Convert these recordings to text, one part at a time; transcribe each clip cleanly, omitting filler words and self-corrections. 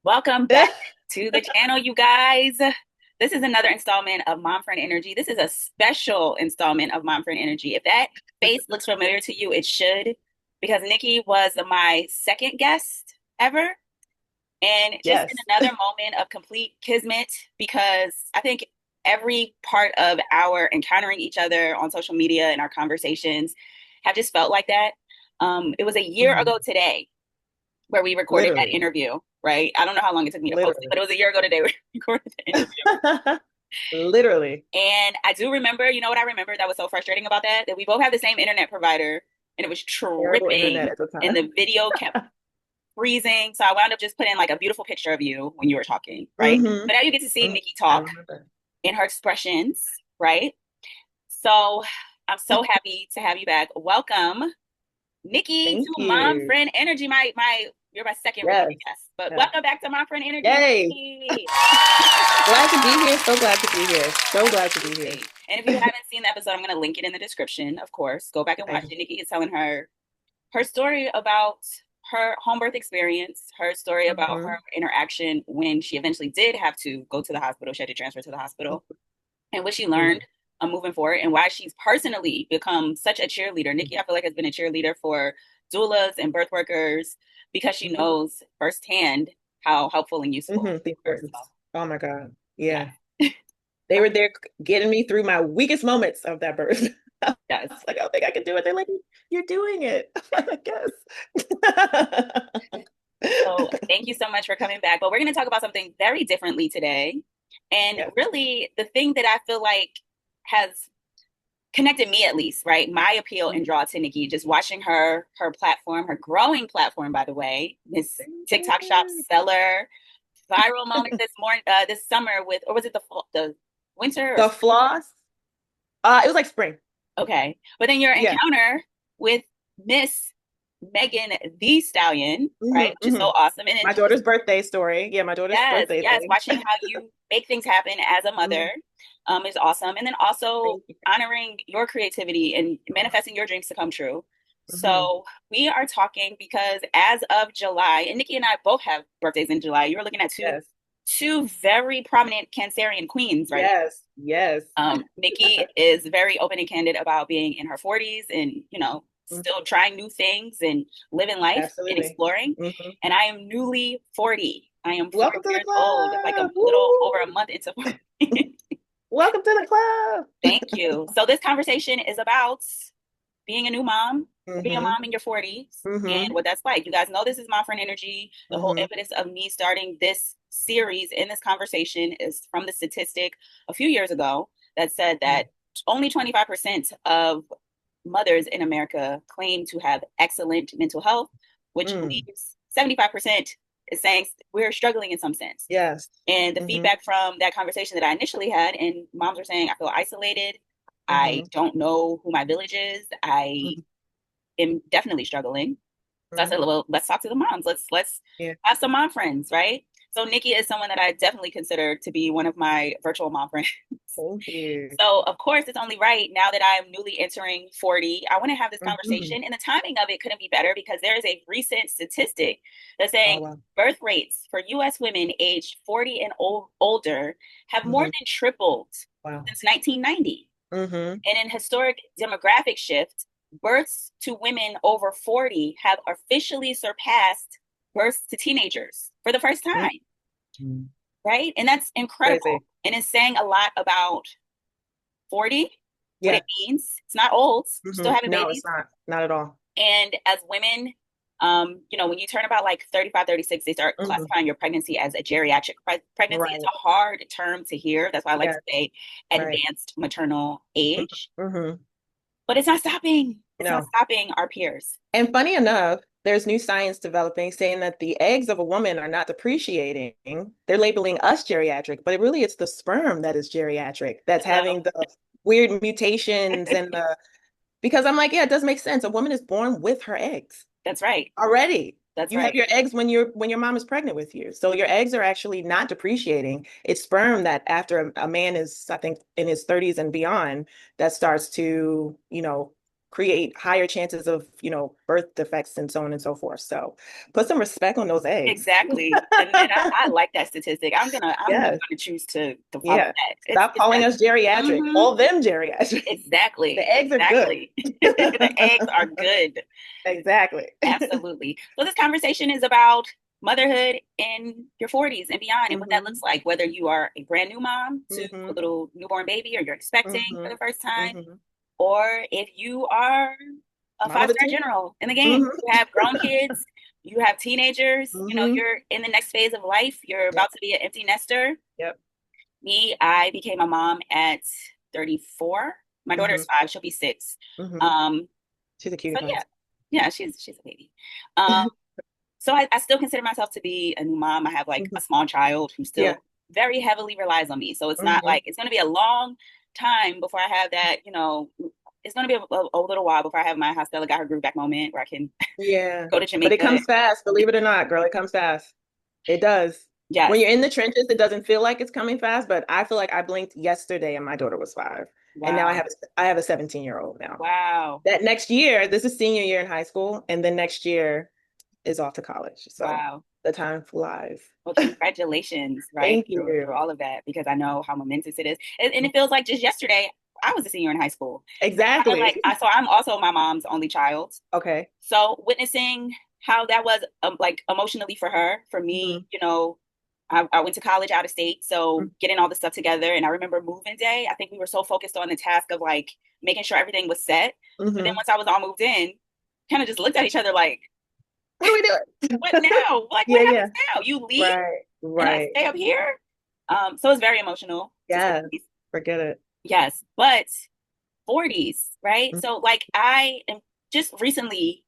Welcome back to the channel, you guys. This is another installment of Mom Friend Energy. This is a special installment of Mom Friend Energy. If that face looks familiar to you, it should, because Nikki was my second guest ever. And just in Yes. another moment of complete kismet, because I think every part of our encountering each other on social media and our conversations have just felt like that. It was a year Mhm. ago today where we recorded that Literally. interview, right? I don't know how long it took me to post it, Literally. but it was a year ago today we recorded the interview. Literally. And I do remember, you know what I remember that was so frustrating about that? That we both had the same internet provider and it was Terrible internet tripping at the and time. the video kept freezing. So I wound up just putting like a beautiful picture of you when you were talking, right? Hmm. But now you get to see Nikki I talk remember. in her expressions, right? So I'm so happy to have you back. Welcome, Nikki, Thank to Mom you. Friend Energy. My you're my second Yes. recurring guest, but Yeah. welcome back to Mom Friend Energy, Yay. Nikki. Glad to be here. So glad to be here. So glad to be here. Absolutely. And if you haven't seen the episode, I'm going to link it in the description, of course. Go back and watch Nice. it. Nikki is telling her story about her home birth experience, her story about her Hmm. interaction when she eventually did have to go to the hospital. She had to transfer to the hospital, and what she Yeah. learned moving forward, and why she's personally become such a cheerleader. Nikki, I feel like, has been a cheerleader for doulas and birth workers because she knows firsthand how helpful and useful The they are. So, importance. Oh my God. yeah. Yeah. They were there getting me through my weakest moments of that birth. I Yes. was like, I don't think I can do it. They're like, you're doing it. I'm like, I So guess. thank you so much for coming back. But we're going to talk about something very differently today. And Yes. really, the thing that I feel like has connected me, at least, right? My appeal and draw to Nikki, just watching her platform, her growing platform, by the way, this Thank TikTok shop you. seller, viral moment this summer with, or was it the winter or The floss. It was like spring. okay. But then your Yeah. encounter with Miss Megan the Stallion, right? Hmm. Which is so Hmm. awesome. And then My daughter's birthday story. Yeah, my daughter's yes, birthday yes, thing. watching how you make things happen as a mother Mhm. is awesome. And then also Thank you. honoring your creativity and manifesting your dreams to come true. Hmm. So we are talking because as of July, and Nikki and I both have birthdays in July. You're looking at Yes. two very prominent Cancerian queens right Yes. Yes. now. Nikki is very open and candid about being in her 40s and, Mhm. still trying new things and living life and Absolutely. exploring. Hmm. And I am newly 40. I am four Welcome to the years old, like a club. little over a Woo! month into 40. Welcome to the club. Thank you. So this conversation is about being a new mom, being a Hmm. mom in your 40s, and Hmm. what that's like. You guys know this is Mom Friend Energy. The whole Hmm. impetus of me starting this series in this conversation is from the statistic a few years ago that said that only 25% of mothers in America claim to have excellent mental health, which Mm. leaves 75% is saying we're struggling in some sense. Yes. And the Hmm. feedback from that conversation that I initially had, and moms were saying, I feel isolated. I Hmm. don't know who my village is. I Hmm. am definitely struggling. So I Hmm. said, well, let's talk to the moms. Let's Yeah. have some mom friends, right? So Nikki is someone that I definitely consider to be one of my virtual mom friends. Thank you. So of course it's only right now that I'm newly entering 40. I want to have this Hmm. conversation, and the timing of it couldn't be better because there is a recent statistic that's Oh, saying wow. birth rates for US women aged 40 and older have more Hmm. than tripled Wow. since 1990. Hmm. And in historic demographic shift, births to women over 40 have officially surpassed births to teenagers for the first time, Hmm. right? And that's incredible. Crazy. And it's saying a lot about 40, what Yeah. it means. It's not old, still having No, babies. it's not. Not at all. And as women, when you turn about like 35, 36, they start Hmm. classifying your pregnancy as a geriatric pregnancy. It's Right. a hard term to hear. That's why I like to Yeah. say Right. advanced maternal age. Hmm. But it's not stopping. It's not No. stopping our peers. And funny enough, there's new science developing saying that the eggs of a woman are not depreciating. They're labeling us geriatric, but really it's the sperm that is geriatric that's having Hello. the weird mutations and the because I'm like, yeah, it does make sense. A woman is born with her eggs That's right. already. That's You have right. your eggs when your mom is pregnant with you. So your eggs are actually not depreciating. It's sperm that after a man is, I think, in his 30s and beyond, that starts to, create higher chances of, birth defects and so on and so forth. So put some respect on those eggs. Exactly. And I like that statistic. I'm really Yes. gonna choose to follow Yeah. that. Stop It's calling that us geriatric. hmm Call them geriatric. exactly. The eggs are good. Exactly. The eggs are good. Exactly. Absolutely. So this conversation is about motherhood in your 40s and beyond and what that Hmm. looks like, whether you are a brand new mom to a Hmm. little newborn baby or you're expecting for Hmm. the first time, Hmm. or if you are a Mom of a five-star teen. general in the game. Hmm. You have grown kids, you have teenagers, Hmm. you're in the next phase of life, you're Yep. about to be an empty nester. Yep. Me, I became a mom at 34. My daughter is Hmm. 5, she'll be 6. Hmm. Um, She's a cutie so pie. yeah, yeah, she's a baby. Um, so I still consider myself to be a new mom. I have like Hmm. a small child who Yeah. still very heavily relies on me. So it's not Hmm. like it's going to be a long time before I have that, it's going to be a little while before I have my Stella got her groove back moment where I can Yeah. go to But it Jamaica. comes fast, believe it or not, girl. It comes fast. It does. When Yes. you're in the trenches, it doesn't feel like it's coming fast, but I feel like I blinked yesterday and my daughter was 5. And now Wow. I have a 17-year-old now. Wow. That next year, this is senior year in high school, and then next year is off to college. So Wow. the time flies. Well, congratulations, right, Thank through you. all of that, because I know how momentous it is. And it feels like just yesterday, I was a senior in high school. So it's kind of Exactly. like, so I'm also my mom's only child. Okay. So witnessing how that was like emotionally for her, for me, Hmm. I went to college out of state. So getting all the stuff together. And I remember moving day, I think we were so focused on the task of like making sure everything was set. But then Hmm. once I was all moved in, kind of just looked at each other like, What are we doing? what now? Like, what Yeah, happens yeah. now? You leave Right, and I right. stay up here? So it's very emotional to say Yes. the least. Forget it. Yes, but 40s, right? Mhm. So like I am just recently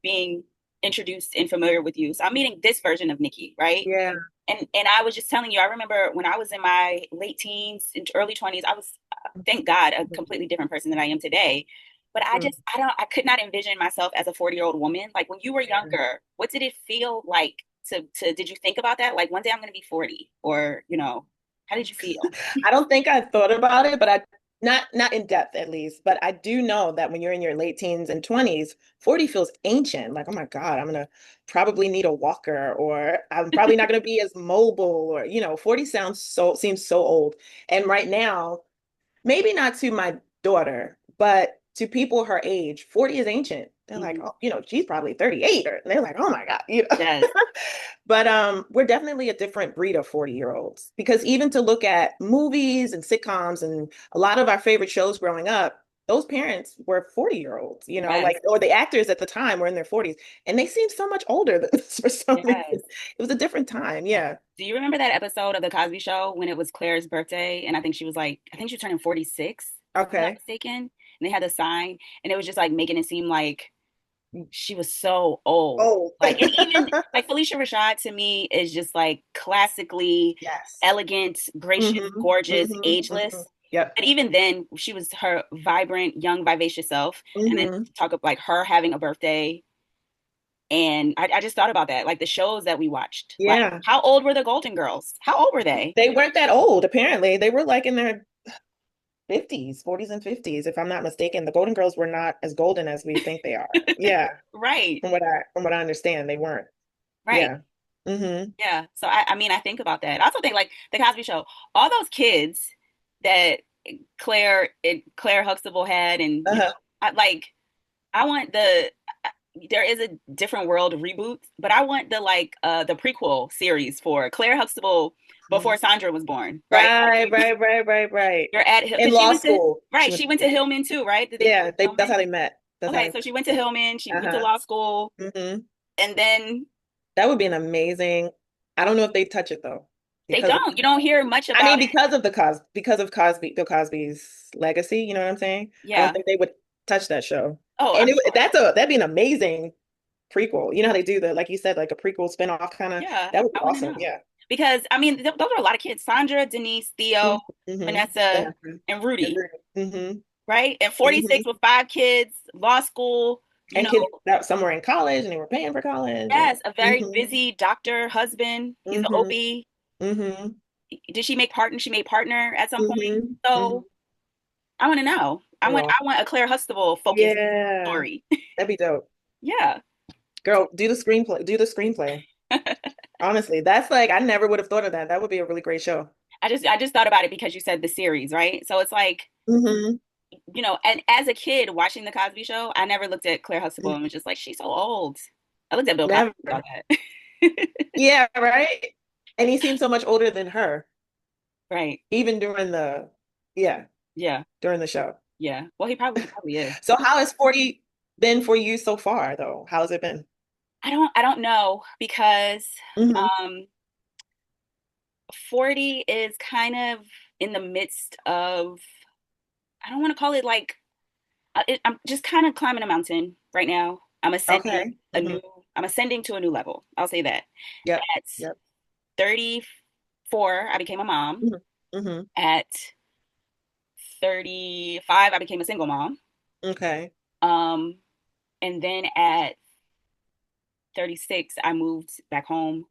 being introduced and familiar with you. So I'm meeting this version of Nikki, right? Yeah. And I was just telling you, I remember when I was in my late teens and early 20s, I was, thank God, a completely different person than I am today. But Mhm. I could not envision myself as a 40-year-old woman. Like when you were Yeah. younger, what did it feel like did you think about that? Like one day I'm going to be 40 or, how did you feel? I don't think I thought about it, but I not in depth at least. But I do know that when you're in your late teens and 20s, 40 feels ancient. Like, oh my God, I'm gonna probably need a walker, or I'm probably not gonna be as mobile, or 40 seems so old. And right now, maybe not to my daughter, but to people her age, 40 is ancient. They're like, Mhm. oh, she's probably 38, or they're like, oh my God. Yes. But we're definitely a different breed of 40-year-olds because even to look at movies and sitcoms and a lot of our favorite shows growing up, those parents were 40-year-olds, Yes. like, or the actors at the time were in their 40s, and they seemed so much older than this for some reason. Yes. It was a different time. Yeah. Do you remember that episode of The Cosby Show when it was Claire's birthday? And I think she was turning 46, if I'm not Okay. mistaken. And they had a sign, and it was just like making it seem like she was so old. Oh. Like, and even like Felicia Rashad to me is just like classically Yes. elegant, gracious, Hmm. gorgeous, Hmm. Hmm. ageless. Yep. But even then, she was her vibrant, young, vivacious self. And then Hmm. talk of like her having a birthday. And I just thought about that, like the shows that we watched. Like, Yeah. how old were the Golden Girls? How old were they? They weren't that old, apparently. They were like in their 50s, 40s and 50s, if I'm not mistaken. The Golden Girls were not as golden as we think they are. Yeah. Right, From what I understand, they weren't. right. Yeah. Hmm. Yeah. So I mean, I think about that. I also think like the Cosby Show, all those kids that Claire Huxtable had, and Uh-huh. I want there is a different world reboot, but I want the prequel series for Claire Huxtable before Sandra was born, right? Right, right, right, right, right. You're at In because she law went to school. She right, went she to went to school. Hillman too, right? Did they meet Yeah, at that's Hillman? how they met. That's how Okay, they so she went to Hillman, she went to uh-huh. law school, Hmm. and then That would be an amazing. I don't know if they touch it though. they Because of don't. You don't hear much I mean, about it. because of Bill Cosby's legacy, you know what I'm saying? I don't Yeah. think they would touch that show. Oh, And I'm sure. that'd be an amazing prequel. You know how they do like you said, like a prequel spin-off kind of. Yeah, That would be I want to awesome. know. Yeah. Because I mean, those are a lot of kids. Sandra, Denise, Theo, Mm-hmm. Vanessa, Yeah. and Rudy, Mm-hmm. right? And Hmm. 46 with 5 kids, law school, you And know, kids that somewhere in college and they were paying for college and yes, a very hmm. busy doctor, husband. He's the Hmm. OB. Hmm. Did she make partner? She made partner at some point. Hmm. Hmm. So I want to know. Girl. I want a Claire Huxtable focused Yeah, story. that'd be dope. Yeah. Girl, do the screenplay. Do the screenplay. Honestly, that's like I never would have thought of that. That would be a really great show. I just thought about it because you said the series, right? So it's like, Hmm. and as a kid watching the Cosby Show, I never looked at Claire Huxtable and was just like, she's so old. I looked at Bill Cosby and Never. thought that. Yeah, right. And he seemed so much older than her, Right. even during the, yeah, Yeah. during the show. Yeah. Well, he probably is. So how has 40 been for you so far, though? How's it been? I don't know because Hmm. um 40 is kind of in the midst of, I don't want to call it like, I'm just kind of climbing a mountain right now. Okay. Hmm. I'm ascending to a new level. I'll say that. Yep. At Yep. 34, I became a mom. Hmm. Hmm. At 35, I became a single mom. Okay. Um, and then at 36, I moved back home.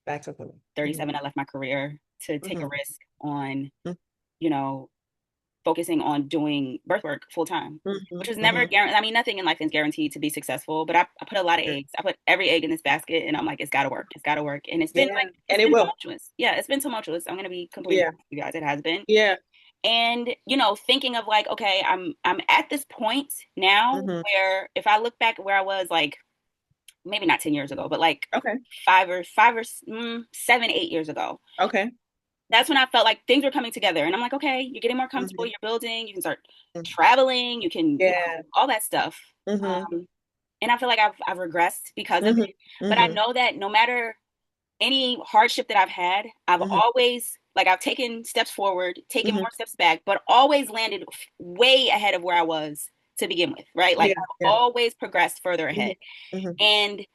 Back to Philly. Hmm. 37, I left my career to take a Hmm. risk on, you know, focusing on doing birth work full time, Hmm. which was never Hmm. guaranteed. I mean, nothing in life is guaranteed to be successful, but I put a lot of eggs. I put every egg in this basket and I'm like, it's gotta work. It's gotta work. And Yeah. it's And it been will. tumultuous. Yeah, it's been tumultuous. I'm gonna be completely Yeah. honest with you guys. It has been. Yeah. And, thinking of like, okay, I'm at this point now Hmm. where if I look back where I was like maybe not 10 years ago, but like Okay. 7, 8 years ago, Okay. that's when I felt like things were coming together. And I'm like, okay, you're getting more comfortable, Hmm. you're building, you can start traveling, you can, Yeah. all that stuff. Hmm. And I feel like I've regressed because of Hmm. it. But I Hmm. know that no matter any hardship that I've had, I've Hmm. always, like, I've taken steps forward, taken Hmm. more steps back, but always landed way ahead of where I was to begin with, right? Like, Yeah. I've Yeah. always progressed further Hmm. ahead. Hmm. And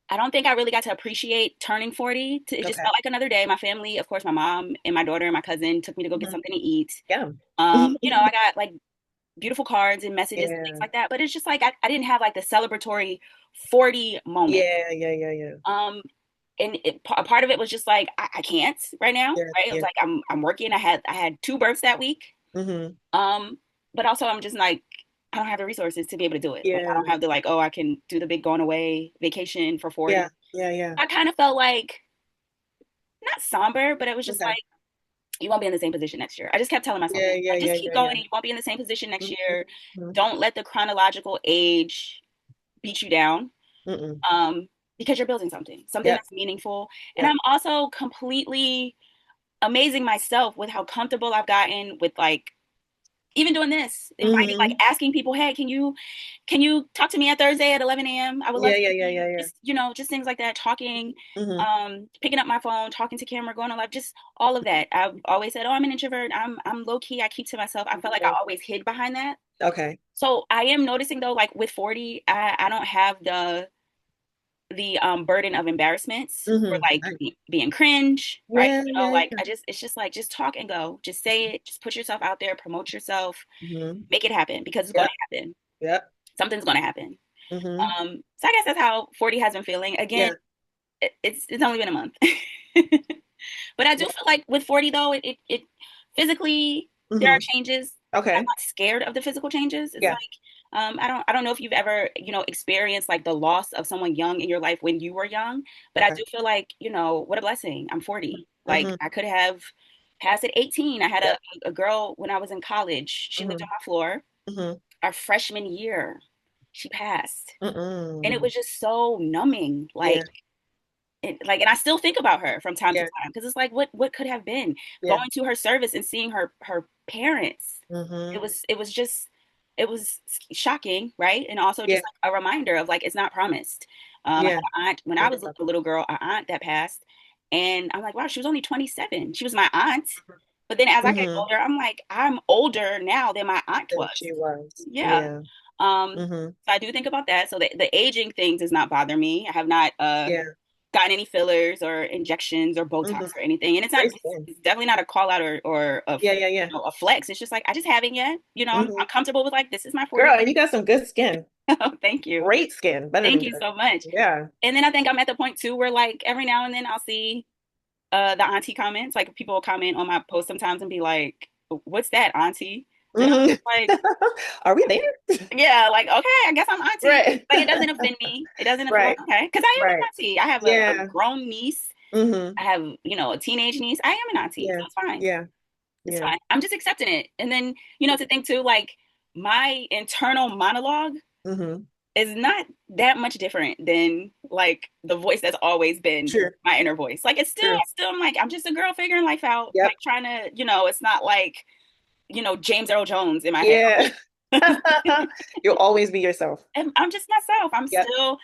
I don't think I really got to appreciate turning 40. It just Okay. felt like another day. My family, of course, my mom and my daughter and my cousin took me to go get Hmm. something to eat. Yeah. I got like beautiful cards and messages and things Yeah. like that, but it's just like I didn't have like the celebratory 40 moment. Yeah. Yeah. Yeah. Yeah. Um, and a part of it was just like I can't right now, Yeah. right? It was Yeah. like I'm working. I had two births that week. Hmm. Um, but also I'm just like I don't have the resources to be able to do it. Like I Yeah. don't have the like, oh, I can do the big going away vacation for 40. Yeah. Yeah. Yeah. I kind of felt like not somber, but it was just Okay. like you won't be in the same position next year. I just kept telling myself Yeah. that. Yeah. Like just Yeah. keep Yeah. going Yeah. and you won't be in the same position next year. Hmm. Don't let the chronological age beat you down. Hmm. Um, because you're building something Yep. that's meaningful. And Yep. I'm also completely amazing myself with how comfortable I've gotten with like even doing this, inviting like Hmm. asking people, hey, can you talk to me at Thursday at 11 a.m.? I would love Yeah. to Yeah. Yeah. see Yeah. Yeah. just, just things like that, talking, Hmm. picking up my phone, talking to camera, going on live, just all of that. I've always said, oh, I'm an introvert. I'm low key. I keep to myself. I felt like I Yeah. always hid behind that. Okay. So I am noticing though, like with 40, I don't have the burden of embarrassments for Hmm. like being cringe, right? Yeah. Yeah. Like Yeah. it's just like just talk and go, just say it, just put yourself out there, promote yourself, Hmm. make it happen because it's going Yep. to happen. Yep. Something's going to happen. Hmm. So I guess that's how 40 has been feeling. Again, Yeah. it's only been a month, but I do Yeah. feel like with 40 though, it physically there are Hmm. changes. I'm Okay. not scared of the physical changes. It's Yeah. like I don't know if you've ever experienced like the loss of someone young in your life when you were young, but I Okay. do feel like what a blessing. I'm 40. Like Hmm. I could have passed at 18. I had Yep. a girl when I was in college. She lived Hmm. on my floor. Hmm. Our freshman year, she passed, and it Mm. was just so numbing. Yeah. And I still think about her from time to Yeah. time because it's like what could have been Yeah. going to her service and seeing her parents. Hmm. It was shocking, right? And also Yeah. just like a reminder of like it's not promised. I had Yeah. an aunt when I was a little girl, an aunt that passed, and I'm like, wow, she was only 27. She was my aunt, but then as I get Hmm. older, I'm like, I'm older now than my aunt Than was. she was. Yeah. Yeah. Hmm. So I do think about that. So the aging thing does not bother me. I have not Yeah. gotten any fillers or injections or Hmm. Botox or anything. And Great skin. it's definitely not a call out or a, Yeah. Yeah. Yeah. a flex. It's just like, I just haven't yet. Hmm. I'm comfortable with like, this is my 40. Girl, and you got some good skin. Thank you. Great skin. Better Thank than you good. so much. Yeah. And then I think I'm at the point too where like every now and then I'll see the auntie comments. Like people will comment on my post sometimes and be like, what's that, auntie? And I'm Hmm. just like, Are we there? yeah, like, okay, I guess I'm auntie. Right. Like, it doesn't offend me. It doesn't, like, Right. okay. Because I am an Right. auntie. I have a Yeah. grown niece. Hmm. I have, a teenage niece. I am an auntie. So Yeah. it's fine. Yeah. It's Yeah. fine. I'm just accepting it. And then, to think too, like, my internal monologue Hmm. is not that much different than like the voice that's always been True. my inner voice. Like it's still, True. I'm like, I'm just a girl figuring life out, Yep. like trying to, it's not like, James Earl Jones in my head. Yeah. You'll always be yourself. I'm just myself. I'm Yep. still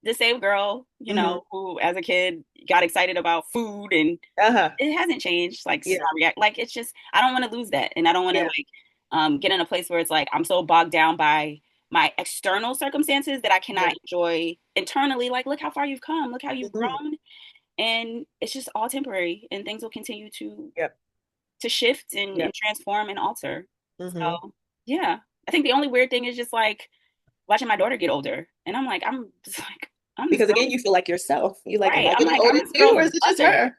the same girl, Hmm. who as a kid got excited about food, and Uh-huh. it hasn't changed. Like, so Yeah. I react, like, it's just, I don't want to lose that. And I don't want to Yeah. like get in a place where it's like I'm so bogged down by my external circumstances that I cannot Yeah. enjoy internally. Like, look how far you've come, look how you've Hmm. grown. And it's just all temporary, and things will continue to Yep. shift and, Yep. transform and alter. Hmm. So yeah. I think the only weird thing is just like watching my daughter get older. And I'm like, I'm just like, I'm this Because girl's again, you feel like yourself. You're like, am right. I I'm getting like, older I'm this too, girl's or is it just mother. her?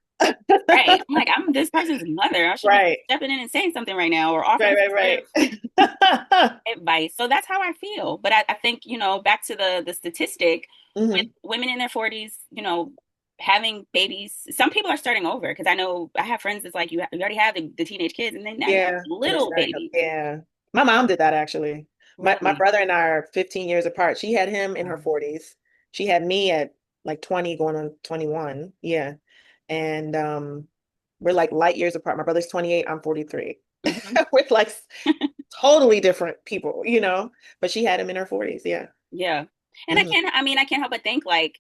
Right. I'm like, I'm this person's mother. I should be Right. stepping in and saying something right now or offering Right. some sort Right. of Right. advice. So that's how I feel. But I think, back to the statistic with Hmm. women in their 40s, having babies. Some people are starting over because I know I have friends that's like, you already have the teenage kids, and then now you have Yeah. And it's little starting up. babies. Yeah. My mom did that actually. My Really? brother and I are 15 years apart. She had him in her 40s. She had me at like 20 going on 21. Yeah. And we're like light years apart. My brother's 28, I'm 43. Hmm. We're like totally different people, you know, but she had him in her 40s. Yeah. Yeah. And Hmm. I can't help but think like,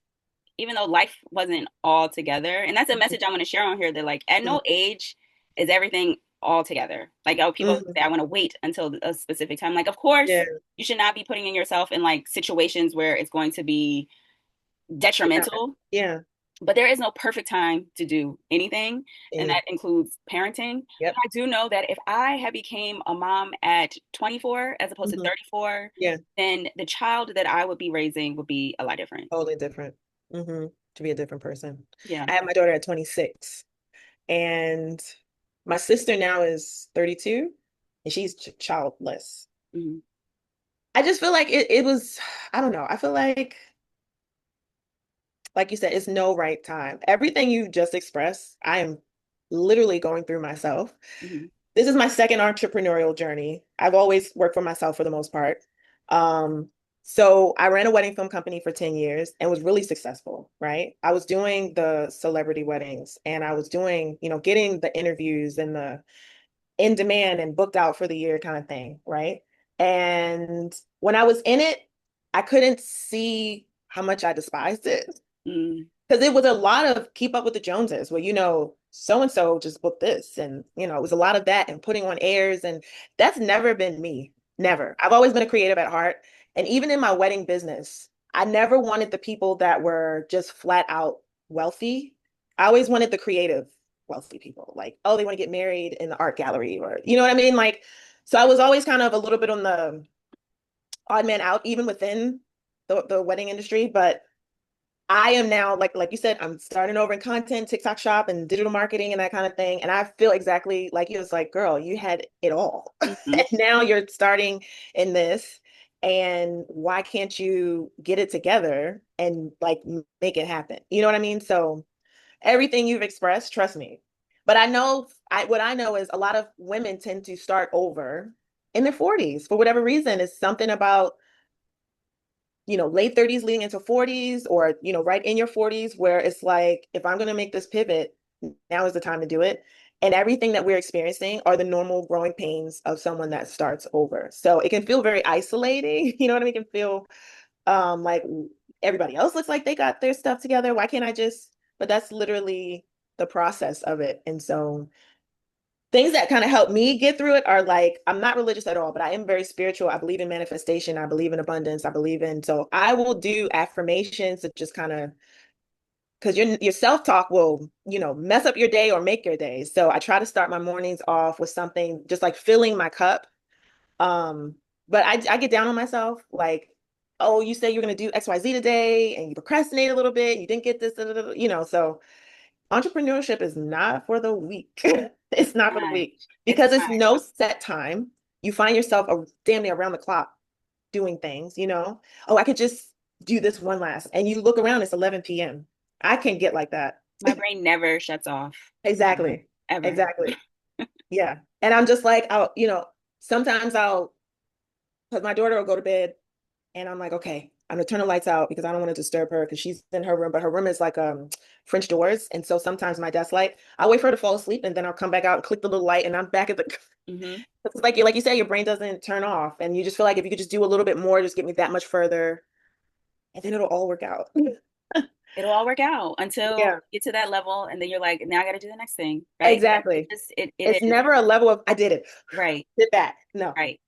even though life wasn't all together, and that's a message I want to share on here that like at no age is everything all together. Like, oh, people Hmm. say I want to wait until a specific time. Like, of course, Yeah. you should not be putting in yourself in like situations where it's going to be Yeah. detrimental. Yeah. But there is no perfect time to do anything, and Any. that includes parenting. But Yep. I do know that if I had became a mom at 24 as opposed to Hmm. 34, Yeah. then the child that I would be raising would be a lot different. Totally different. Hmm. To be a different person. Yeah. I had my daughter at 26, and my sister now is 32, and she's childless. Hmm. I just feel like it was, I don't know. I feel like you said, it's no right time. Everything you just expressed, I am literally going through myself. Hmm. This is my second entrepreneurial journey. I've always worked for myself for the most part. Um, so I ran a wedding film company for 10 years and was really successful, right? I was doing the celebrity weddings and I was doing, getting the interviews and the in demand and booked out for the year kind of thing, right? And when I was in it, I couldn't see how much I despised it Mm. because it was a lot of keep up with the Joneses. Well, so and so just booked this, and it was a lot of that and putting on airs, and that's never been me. Never. I've always been a creative at heart, and even in my wedding business, I never wanted the people that were just flat out wealthy. I always wanted the creative wealthy people, like, oh, they want to get married in the art gallery, or you know what I mean, like. So I was always kind of a little bit on the odd man out, even within the wedding industry, but I am now like you said, I'm starting over in content, TikTok shop and digital marketing and that kind of thing. And I feel exactly like you. It's like, girl, you had it all. Hmm. And now you're starting in this. And why can't you get it together and like make it happen? You know what I mean? So everything you've expressed, trust me. But I know what I know is a lot of women tend to start over in their 40s for whatever reason. It's something about late 30s leading into 40s or, right in your 40s where it's like, if I'm going to make this pivot, now is the time to do it. And everything that we're experiencing are the normal growing pains of someone that starts over. So it can feel very isolating. You know what I mean? It can feel like everybody else looks like they got their stuff together. Why can't I just, but that's literally the process of it. And so things that kind of help me get through it are like, I'm not religious at all, but I am very spiritual. I believe in manifestation. I believe in abundance. I believe in, so I will do affirmations that just kind of, because your self-talk will, mess up your day or make your day. So I try to start my mornings off with something just like filling my cup. Um, but I get down on myself, like, oh, you say you're going to do XYZ today and you procrastinate a little bit. You didn't get this, da, da, da, so entrepreneurship is not for the weak. It's not for the Not. weak It's because it's not. no set time. you find yourself damn near around the clock doing things, you know? Oh, I could just do this one last. And you look around, it's 11 p.m. I can get like that. My brain never shuts off Exactly. ever. Exactly. Yeah. And I'm just like, sometimes because my daughter will go to bed and I'm like, okay, I'm gonna turn the lights out because I don't want to disturb her because she's in her room, but her room is like French doors. And so sometimes my desk light, I'll wait for her to fall asleep and then I'll come back out and click the little light and I'm back at the Hmm. it's like you said, your brain doesn't turn off. And you just feel like if you could just do a little bit more, just get me that much further, and then it'll all work out. It'll all work out until Yeah, you get to that level, and then you're like, now I got to do the next thing, right? It exactly. just it It's is never a level of I did it. right, Did that. No. right.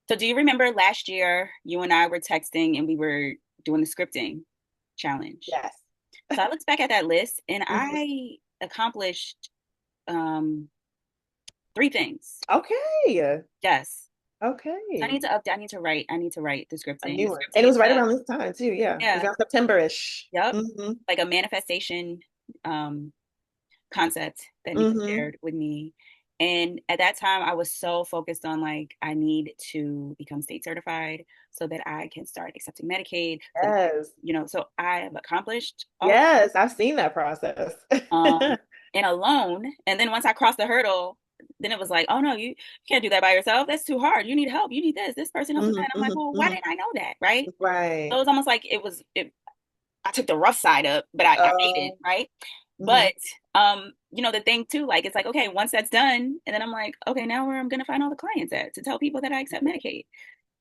So do you remember last year you and I were texting and we were doing the scripting challenge? Yes. So I looked back at that list and Mhm. I accomplished um 3 things. Okay. Yes. So Okay. I need to write. I need to write the A scripting. new The one. And scripting it is was right around this time too. Yeah. It was yeah, around September-ish. yep. Mm-hmm. Like a manifestation um concept that Nika Mm-hmm. shared with me. And at that time, I was so focused on like, I need to become state certified so that I can start accepting Medicaid. So, Yes. so I have accomplished all of Yes. I've seen that process. um and alone. And then once I crossed the hurdle, then it was like, oh no, you can't do that by yourself. That's too hard. You need help. You need this person helps with Hmm. that. I'm like, Hmm. well, why Hmm. didn't I know that? Right. So it Right. was almost like I took the rough side up, but I made it, right? Hmm. But the thing too, like it's like, okay, once that's done, and then I'm like, okay, now where I'm gonna find all the clients at to tell people that I accept Medicaid.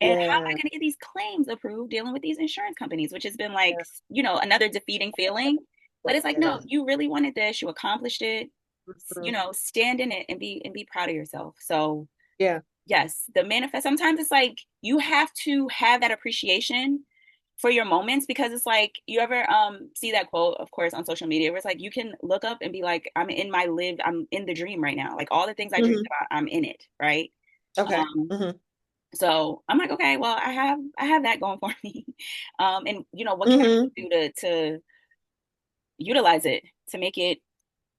And how am I Yeah. gonna get these claims approved dealing with these insurance companies, which has been like, Yeah. another defeating feeling. But it's like, Yeah. no, you really wanted this, you accomplished it, Mhm. stand in it and be proud of yourself. So Yeah. yes, the manifest sometimes it's like you have to have that appreciation for your moments because it's like you ever see that quote of course on social media where it's like you can look up and be like I'm in the dream right now, like all the things I dreamed Hmm. about I'm in it, right? Okay. um Hmm. so I'm like, okay, well, I have that going for me. And what can I Hmm. do to utilize it to make it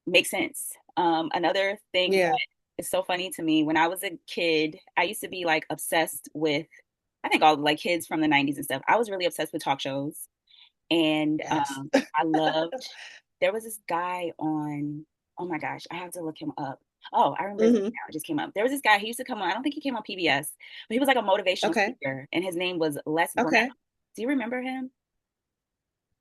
make sense? Another thing Yeah. that is so funny to me, when I was a kid I used to be like obsessed with, I think all like kids from the 90s and stuff, I was really obsessed with talk shows. And Yes. I loved, there was this guy on, oh my gosh, I have to look him up. Oh, I remember his name Hmm. now. It just came up. There was this guy, he used to come on, I don't think he came on PBS, but he was like a motivational Okay. speaker, and his name was Les Brown. Okay. Do you remember him?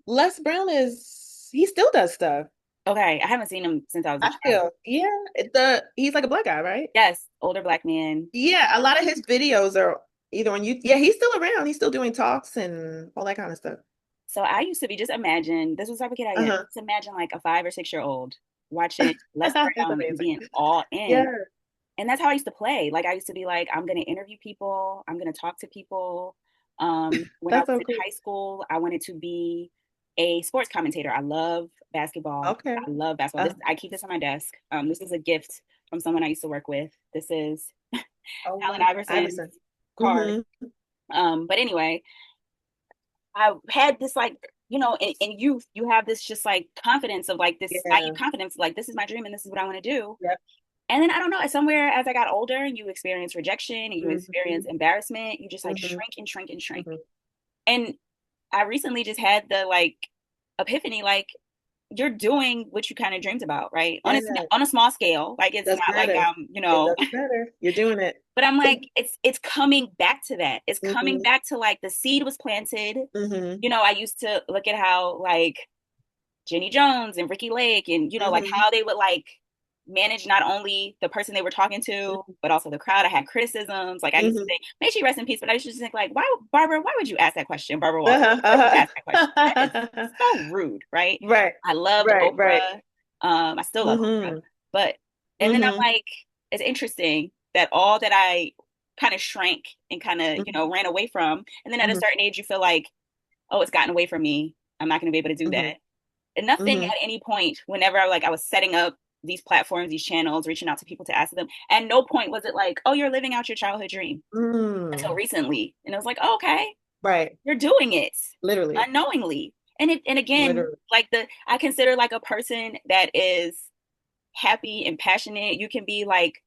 Les Brown he still does stuff. Okay, I haven't seen him since I was a I child. feel. Yeah. He's like a black guy, right? Yes, older black man. Yeah. A lot of his videos are either on YouTube. Yeah, he's still around. He's still doing talks and all that kind of stuff. So I used to be, just imagine, this was the type of kid I am. Uh-huh. Just imagine like a 5 or 6 year old watching Les That's Brown and amazing. being all Yeah. in. And that's how I used to play. Like I used to be like, I'm gonna interview people, I'm gonna talk to people. When I That's was so in cool. high school, I wanted to be a sports commentator. I love basketball. Okay. I love basketball. Uh, I keep this on my desk. This is a gift from someone I used to work with. This is oh Allen wow. Iverson's Iverson. card. Hmm. But anyway, I had this like, in youth, you have this just like confidence of like this naive Yeah. confidence, like this is my dream and this is what I want to do. Yep. And then I don't know, somewhere as I got older and you experience rejection and you Hmm. experience embarrassment, you just like Hmm. shrink and shrink and shrink. Hmm. And I recently just had the like epiphany, like you're doing what you kind of dreamed about, right? Yeah. On a small scale, like it's Doesn't not like matter. It doesn't but matter. You're doing it. I'm like it's coming back to that. It's coming Hmm. back to like the seed was planted. Hmm. I used to look at how like Jenny Jones and Ricky Lake and like Hmm. how they would like manage not only the person they were talking to but also the crowd. I had criticisms, like I used to Hmm. think, may she rest in peace, but I used to think like, why, Barbara, why would you ask that question, Barbara Walters, Uh-huh, why would you ask that question? That is uh-huh. so rude, right? Right, I loved right, right. Oprah. I still love Oprah, Hmm. but and then Hmm. I'm like, it's interesting that all that I kind of shrank and kind of Hmm. ran away from, and then at a Hmm. certain age you feel like, oh, it's gotten away from me, I'm not going to be able to do Hmm. that. And nothing Hmm. at any point, whenever I was setting up these platforms, these channels, reaching out to people to ask them, at no point was it like, oh, you're living out your childhood dream, until Mm. recently. And I was like, oh, okay, Right. you're doing it Literally. unknowingly. And again, Literally. like I consider like a person that is happy and passionate. You can be like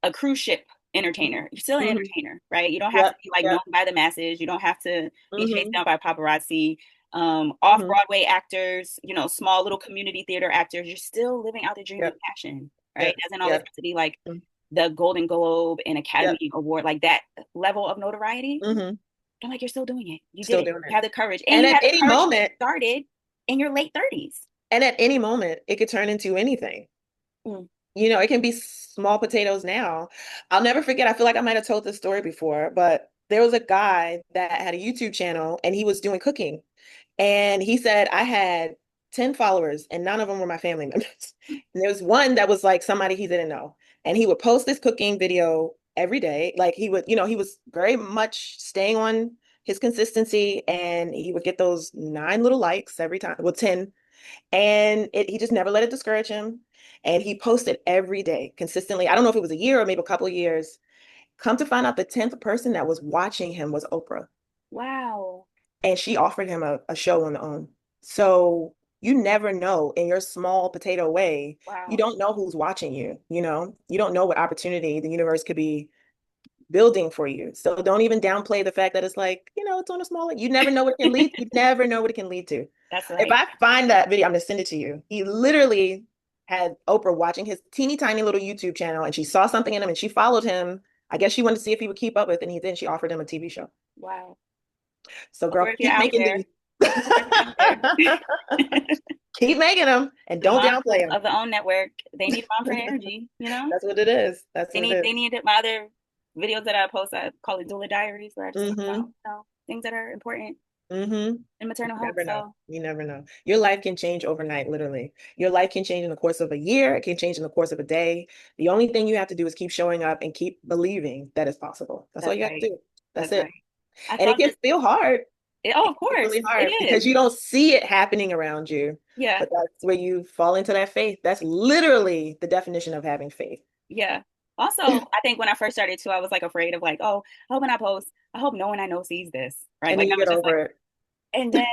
a cruise ship. entertainer. You're still an Hmm. entertainer, right? You don't have to Yep. be like known Yep. by the masses. You don't have to be chased Hmm. down by paparazzi. Off Hmm. Broadway actors, small little community theater actors. You're still living out the dream and Yep. passion, right? Yep. It doesn't always Yep. have to be like the Golden Globe and Yep. Academy Award, like that level of notoriety. Hmm. I'm like, you're still doing it. You did Still it. doing You it. have the courage, and And you at had the any courage to get moment, started in your late 30s. it could turn into anything. Mm. It can be small potatoes now. I'll never forget, I feel like I might have told this story before, but there was a guy that had a YouTube channel and he was doing cooking. And he said, I had 10 followers and none of them were my family members. And there was one that was like somebody he didn't know. And he would post this cooking video every day. Like he would, he was very much staying on his consistency and he would get those 9 little likes every time, well, 10. And he just never let it discourage him. And he posted every day consistently. I don't know if it was a year or maybe a couple of years. Come to find out, the 10th person that was watching him was Oprah. Wow. And she offered him a show on the own. So you never know in your small potato way, you Wow. don't know who's watching you, you don't know what opportunity the universe could be building for you. So don't even downplay the fact that it's like, it's on a smaller, you never know what it can lead. You never know what it can lead to. That's If right. I find that video, I'm gonna send it to you. He literally had Oprah watching his teeny tiny little YouTube channel and she saw something in him and she followed him. I guess she wanted to see if he would keep up with it, and then she offered him a TV show. Wow. So girl, Oprah, if you're keep out making there, these. Oprah, if you're out there. Keep making them and The don't moms downplay them. of the OWN network, they need mom friend energy, That's what it is. That's They what need it they is. need my other videos that I post, I call it Doula Diaries, where I just talk about, Mm-hmm. things that are important Mm-hmm. in You maternal health. never know. So You never know. Your life can change overnight, literally. Your life can change in the course of a year. It can change in the course of a day. The only thing you have to do is keep showing up and keep believing that it's possible. That's all that's you have to right. do. That's That's it. right. I And it thought can this, feel hard. oh, It of can feel course, really it hard is. because you don't see it happening around you. Yeah. But that's where you fall into that faith. That's literally the definition of having faith. Yeah. Also, I think when I first started too, I was like afraid of like, oh, I hope when I post, I hope no one I know sees this. Right. And Like then you I was get just like, over it. and then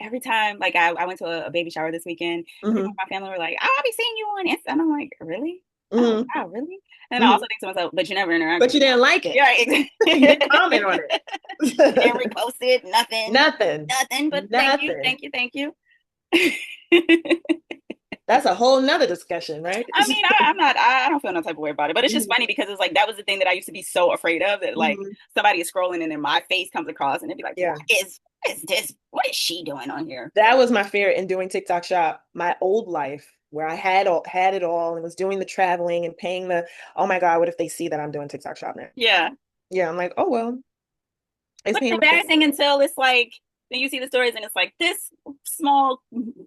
every time, like I went to a baby shower this weekend, every time Hmm. my family were like, oh, I'll be seeing you on Insta. And I'm like, really? Oh, Hmm. wow, really? And I also Hmm. think to myself, but you never interact But with you me. didn't like it. Yeah, You didn't exactly. comment on You didn't it. repost it, nothing, Nothing. nothing, but thank you, Nothing. thank you, thank you. That's a whole nother discussion, right? I mean, I don't feel no type of way about it, but it's just Mhm. funny because it's like that was the thing that I used to be so afraid of, that like Mhm. somebody is scrolling and then my face comes across and they'd be like, Yeah. what is this? What is she doing on here? That was my fear in doing TikTok Shop, my old life, where I had it all and was doing the traveling and paying oh my God, what if they see that I'm doing TikTok Shop now? Yeah. Yeah, I'm like, oh well, it's But it's paying my embarrassing until it's like then you see the stories and it's like this small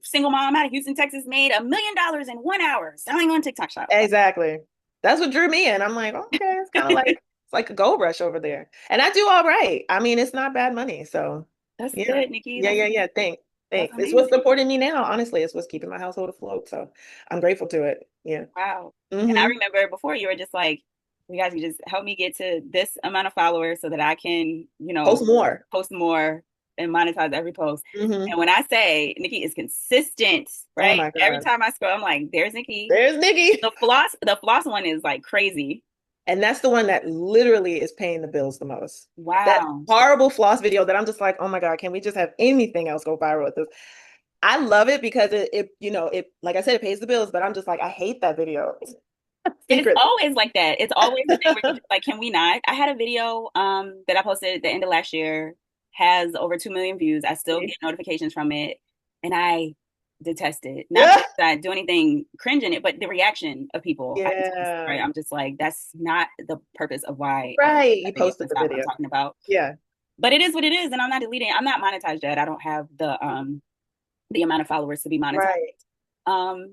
single mom out of Houston, Texas made $1 million in 1 hour selling on TikTok Shop. Exactly. That's what drew me in. I'm like, okay, it's kind of like it's like a gold rush over there. And I do all right. I mean, it's not bad money. So That's yeah. good, Nikki. Yeah, That's yeah, yeah. Thanks. that's Thanks. It's what's amazing. supporting me now. Honestly, it's what's keeping my household afloat. So I'm grateful to it. Yeah. Wow. And I Hmm. remember before you were just like, you guys can just help me get to this amount of followers so that I can, Post more. post more and monetize every post. Hmm. And when I say Nikki is consistent, Oh right? my Every God. time I scroll, I'm like, there's Nikki. There's Nikki. The floss one is like crazy. And that's the one that literally is paying the bills the most. That Wow. horrible floss video that I'm just like, oh my God, can we just have anything else go viral with this? I love it because it like I said, it pays the bills, but I'm just like, I hate that video. And it's Secretly. always like that. It's always the thing where you just like, can we not? I had a video that I posted at the end of last year, has over 2 million views. I still get notifications from it, and I detest it. Not Yeah. because I do anything cringe in it, but the reaction of people, I detest. Right? Yeah. I'm just like, that's not the purpose of why I posted Right. that You video. posted That's the not what I'm video. talking about. Yeah. But it is what it is, and I'm not deleting. I'm not monetized yet. I don't have the amount of followers to be monetized. Right.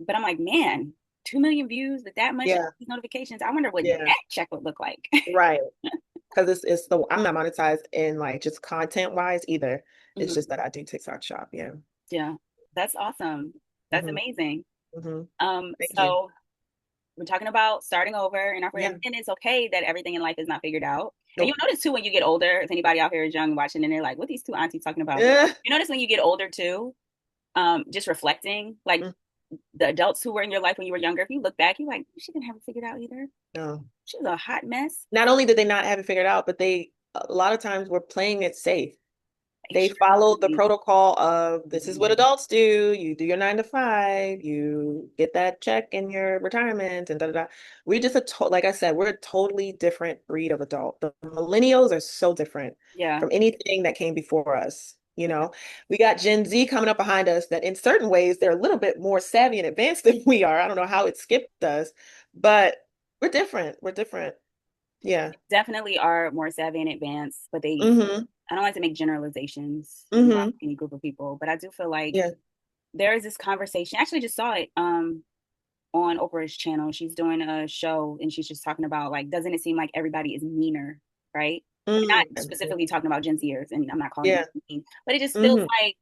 But I'm like, man, 2 million views with that much Yeah. notifications. I wonder what Yeah. that check would look like. Right. Because it's the I'm not monetized in like just content wise either. It's Mhm. just that I do TikTok shop. Yeah. Yeah, that's awesome. That's Hmm. amazing. Hmm. Thank you. So we're talking about starting over in our Yeah. and it's okay that everything in life is not figured out. And you'll Nope. notice too when you get older, if anybody out here is young watching and they're like, what these two aunties talking about? Yeah. You notice when you get older too, just reflecting, like the adults who were in your life when you were younger, if you look back, you're like, she didn't have it figured out either. No. She was a hot mess. Not only did they not have it figured out, but they a lot of times were playing it safe. They followed the Extremely. protocol of this is what adults do. You do your 9 to 5, you get that check in your retirement and da da da. We're just like I said, we're a totally different breed of adult. The millennials are so different Yeah. from anything that came before us. You know, we got Gen Z coming up behind us that in certain ways they're a little bit more savvy and advanced than we are. I don't know how it skipped us, but we're different. We're different. Yeah. Definitely are more savvy and advanced, but Mm-hmm. I don't like to make generalizations about Mm-hmm. any group of people, but I do feel like Yeah. there is this conversation. I actually just saw it on Oprah's channel. She's doing a show and she's just talking about like, doesn't it seem like everybody is meaner, right? Not Mm-hmm. specifically talking about Gen Zers, and I'm not calling them Yeah. mean, but it just feels Mm-hmm. like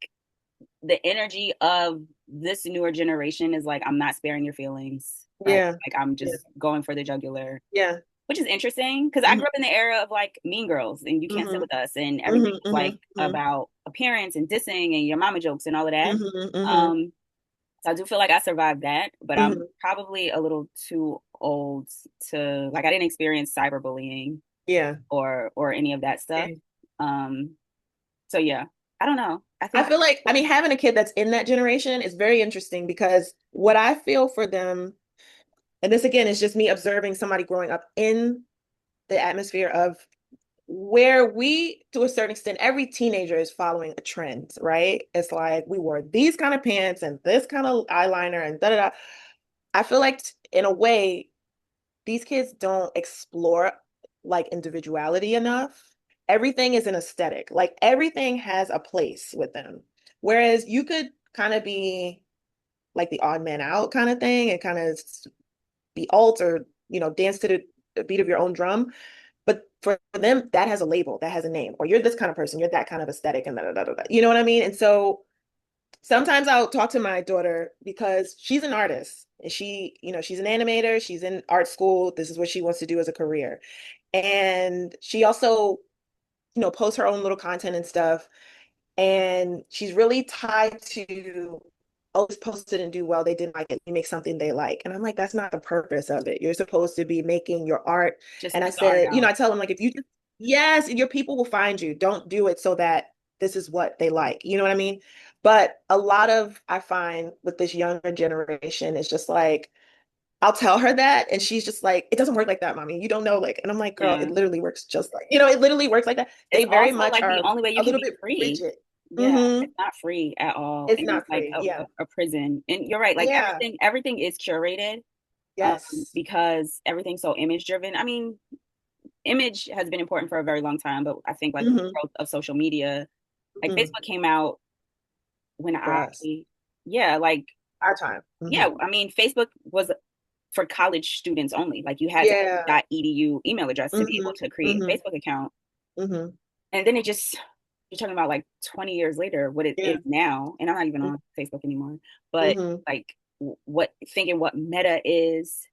the energy of this newer generation is like, I'm not sparing your feelings, right? Yeah. Like I'm Yeah. just going for the jugular, Yeah. which is interesting because I Mhm, grew up in the era of like Mean Girls and You Can't Sit mhm, With Us, and everything mhm, was like mhm, about appearance and dissing and your mama jokes and all of that. mhm, mhm, Um, so I do feel like I survived that, but I'm mhm. probably a little too old to like I didn't experience cyberbullying Yeah. or any of that stuff. Okay. Um, so yeah, I don't know. I I think feel like, I mean, having a kid that's in that generation is very interesting because what I feel for them, and this again is just me observing somebody growing up in the atmosphere of where we, to a certain extent, every teenager is following a trend, right? It's like we wore these kind of pants and this kind of eyeliner and da da da. I feel like in a way, these kids don't explore like individuality enough. Everything is an aesthetic. Like everything has a place with them. Whereas you could kind of be like the odd man out kind of thing and kind of be alt or, dance to the beat of your own drum. But for them, that has a label, that has a name, or you're this kind of person, you're that kind of aesthetic, and da, da, da, da, da. You know what I mean? And so sometimes I'll talk to my daughter because she's an artist and she's an animator, she's in art school. This is what she wants to do as a career. And she also, posts her own little content and stuff. And she's really tied to, oh, this post didn't do well. They didn't like it. You make something they like. And I'm like, that's not the purpose of it. You're supposed to be making your art. just And I put the art said, out. I tell them like, if you just, yes, your people will find you. Don't do it so that this is what they like. You know what I mean? But a lot of, I find with this younger generation, is just like, I'll tell her that, and she's just like, it doesn't work like that, mommy. You don't know, like, and I'm like, girl, it Yeah. literally works just like, it literally works like that. It's They very also much like the are only way you a can little be bit free. rigid. Yeah, Hmm. it's not free at all. It's And it's not like free. Yeah. a prison. And you're right, like Yeah. everything is curated Yes. because everything's so image driven. I mean, image has been important for a very long time, but I think like with the Hmm. growth of social media, like Hmm. Facebook came out when For I, us, yeah, like, our time. yeah, Hmm. I mean, Facebook was for college students only. Like you had to Yeah. have a .edu email address to be Hmm. able to create a Hmm. Facebook account. Hmm. And then it just, you're talking about like 20 years later, what it Yeah. is now. And I'm not even on Facebook anymore, but Hmm. like what thinking what Meta is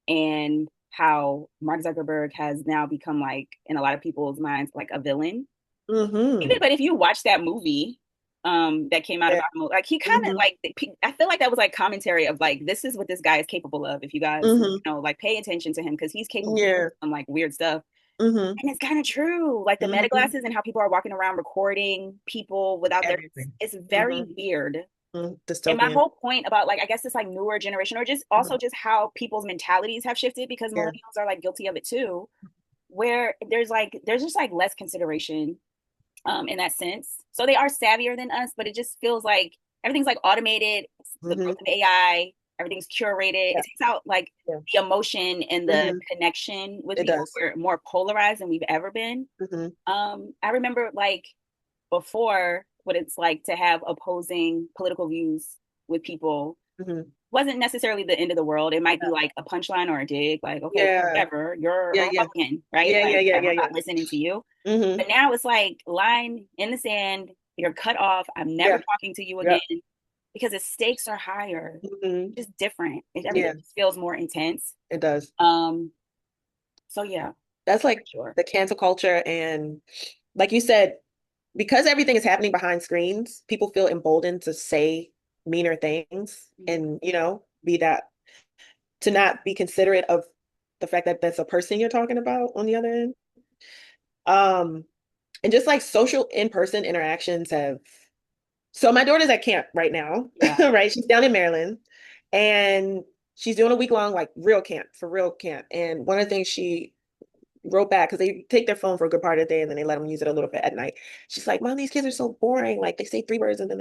and how Mark Zuckerberg has now become like in a lot of people's minds like a villain. Even Hmm. but if you watch that movie that came out Yeah. about him, like he kind of Hmm. like I feel like that was like commentary of like this is what this guy is capable of. If you guys Hmm. like pay attention to him because he's capable Yeah. of some like weird stuff. Hmm. And it's kind of true. Like the meta Hmm. glasses and how people are walking around recording people without their Everything. it's Hmm. very weird. And my Dystopian. whole point about like I guess this like newer generation or just also Mhm. just how people's mentalities have shifted because Yeah. millennials are like guilty of it too, where there's just like less consideration in that sense. So they are savvier than us, but it just feels like everything's like automated. The growth Hmm. of AI, everything's curated. Yeah. It takes out like Yeah. the emotion and the Hmm. connection with It people. does. We're more polarized than we've ever been. Hmm. I remember like before what it's like to have opposing political views with people Hmm. wasn't necessarily the end of the world. It might be like a punchline or a dig, like, okay, Yeah. whatever, you're a Yeah. Yeah. Republican, right? Yeah. Yeah. Like, Yeah. I'm Yeah. not Yeah. listening to you. Hmm. But now it's like line in the sand, you're cut off. I'm never Yeah. talking to you again Yep. because the stakes are higher, Hmm. just different. Everything Yeah. just feels more intense. It does. Um, so yeah, That's like sure. the cancel culture. And like you said, because everything is happening behind screens, people feel emboldened to say meaner things Mhm. and, be that to not be considerate of the fact that that's a person you're talking about on the other end. Um, and just like social in-person interactions have, so my daughter's at camp right now, Yeah. right? She's down in Maryland and she's doing a week long, like real camp for real camp. And one of the things she wrote back because they take their phone for a good part of the day and then they let them use it a little bit at night. She's like, "Mom, these kids are so boring. Like they say three words and then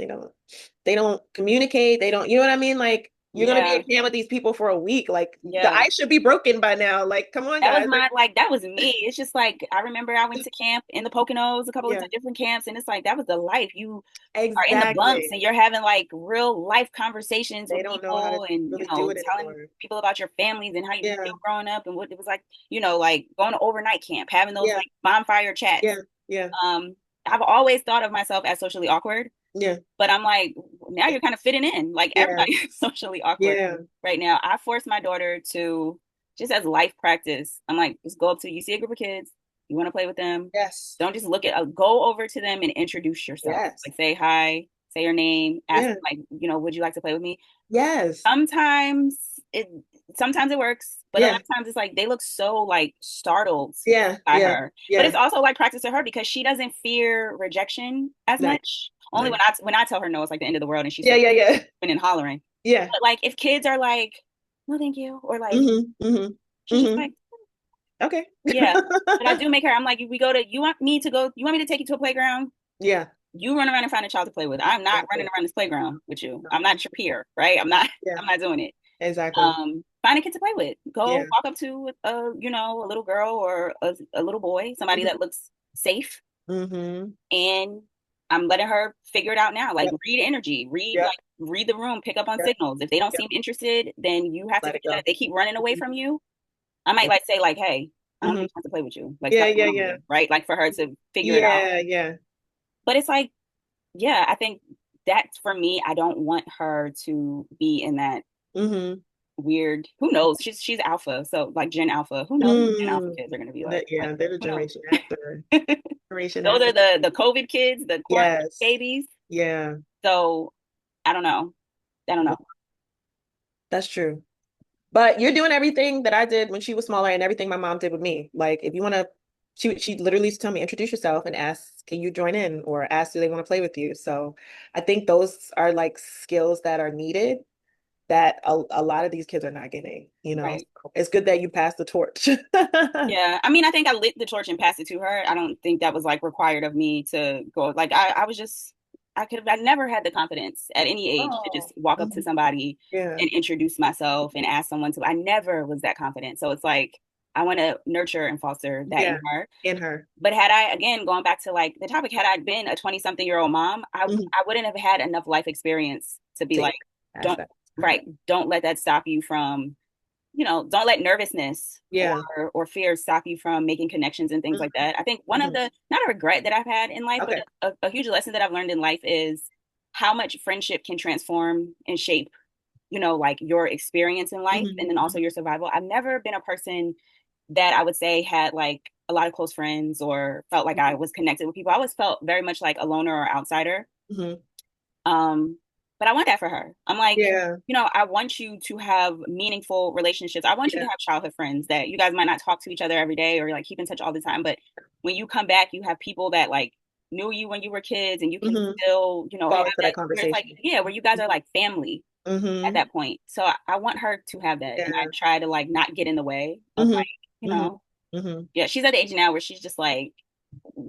they don't communicate. They don't, you know what I mean? Like you're gonna be Yeah. at camp with these people for a week. Like the Yeah. ice should be broken by now. Like, come on, That was guys. Like, my like that was me. It's just like I remember I went to camp in the Poconos, a couple of yeah, different camps, and it's like that was the life. You are in the bunks exactly. and you're having like real life conversations They with don't know how to people and really do it telling anymore. people about your families and how you Yeah, feel growing up and what it was like, like going to overnight camp, having those yeah, like bonfire chats. yeah, yeah, Um, I've always thought of myself as socially awkward, yeah, but I'm like, now you're kind of fitting in. Like yeah, everybody is socially awkward yeah. right now. I force my daughter to just as life practice. I'm like, just go up to you see a group of kids, you want to play with them. Yes, Don't just look at go over to them and introduce yourself. yes, Like say hi, say your name, ask yeah, like, would you like to play with me? yes, Sometimes it sometimes it works, but a lot yeah, of times it's like they look so like startled yeah, by yeah, her. But yeah. it's also like practice to her because she doesn't fear rejection as Nice, much. Only nice. when I tell her no, it's like the end of the world and she Yeah, starts yeah, yeah, screaming and hollering. yeah. But like if kids are like, no, thank you, or like Mm-hmm, mm-hmm, she's just mm-hmm. like, Okay. yeah. But I do make her. I'm like, if we go to, you want me to take you to a playground? Yeah, You run around and find a child to play with. I'm not running exactly. around this playground with you. No. I'm not your peer, right? I'm not. Yeah, I'm not doing it. exactly. Find a kid to play with. Go Yeah. walk up to a little girl or a little boy, somebody Mm-hmm. that looks safe, Mm-hmm. and I'm letting her figure it out now. Like Yep. read energy, Yep. read the room, pick up on Yep. signals. If they don't Yep. seem interested, then you have to Let it figure that go. if they keep running away Mhm. from you, I might Yep. like say like, hey, I don't Mm-hmm. think I want to play with you. Like Yeah, stop yeah, coming over yeah. here, right? Like for her to figure it out. Yeah, yeah. But it's like, yeah, I think that's for me. I don't want her to be in that Mm-hmm. weird. Who knows? She's alpha, so like Gen Alpha. Who knows what Gen Alpha Mm. kids are going to be like? That, yeah, they're the Who knows? generation after. Generation Those after. are the COVID kids, the quarantine Yes. babies. Yeah. So I don't know. I don't No, know. that's true. But you're doing everything that I did when she was smaller and everything my mom did with me. Like if you want to, she literally used to tell me, introduce yourself and ask, can you join in? Or ask, do they want to play with you? So I think those are like skills that are needed that a lot of these kids are not getting. Right. It's good that you passed the torch. Yeah. I mean, I think I lit the torch and passed it to her. I don't think that was like required of me to go. Like I was just I never had the confidence at any age to Oh, just walk up to mhm. somebody Yeah, and introduce myself and ask someone to. I never was that confident. So it's like I want to nurture and foster that in yeah, her. in her. But had I, again, going back to like the topic, had I been a 20 something year old mom, Mhm. I wouldn't have had enough life experience to be Take like, pass don't, that. right, don't let that stop you from, don't let nervousness Yeah. or fear stop you from making connections and things like Mhm. that. I think one of Mhm. the, not a regret that I've had in life, but Okay. a huge lesson that I've learned in life is how much friendship can transform and shape, like your experience in life and Mhm. then also Mhm. your survival. I've never been a person that I would say had like a lot of close friends or felt like I was connected with people. I always felt very much like a loner or outsider. Mhm. Um, but I want that for her. I'm like, Yeah. I want you to have meaningful relationships. I want you to Yeah. have childhood friends that you guys might not talk to each other every day or like keep in touch all the time. But when you come back, you have people that like knew you when you were kids and you can Mhm. still, have Fall into that that where it's like, conversation. yeah, where you guys are like family at Mhm. that point. So I want her to have that. And I Yeah. try to like not get in the way of Mhm. like, Mhm. Mhm. yeah, she's at the age now where she's just like,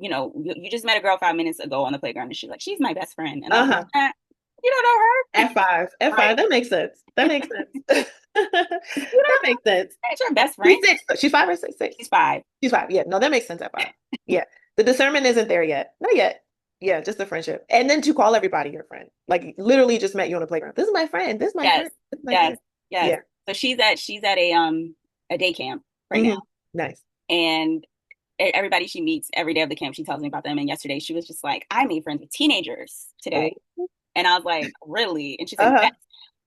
you just met a girl 5 minutes ago on the playground, and she's like, she's my best friend, and I'm Uh-huh. like, you don't know her, F5. F5. right? That makes sense. That makes sense. You That don't know makes sense. that's your best friend. She's six. She's five or six, She's six. 5. She's five. Yeah. No, that makes sense at five. Yeah. The discernment isn't there yet. Not yet. Yeah, just the friendship. And then to call everybody your friend. Like literally just met you on the playground. This is my friend. This is my Yes, friend. This is my yes, friend. yes. Yeah. So she's at a day camp right now, Hmm. Nice. and everybody she meets every day of the camp, she tells me about them. And yesterday she was just like, I made friends with teenagers Oh. today. And I was like, really? And she said, Uh-huh.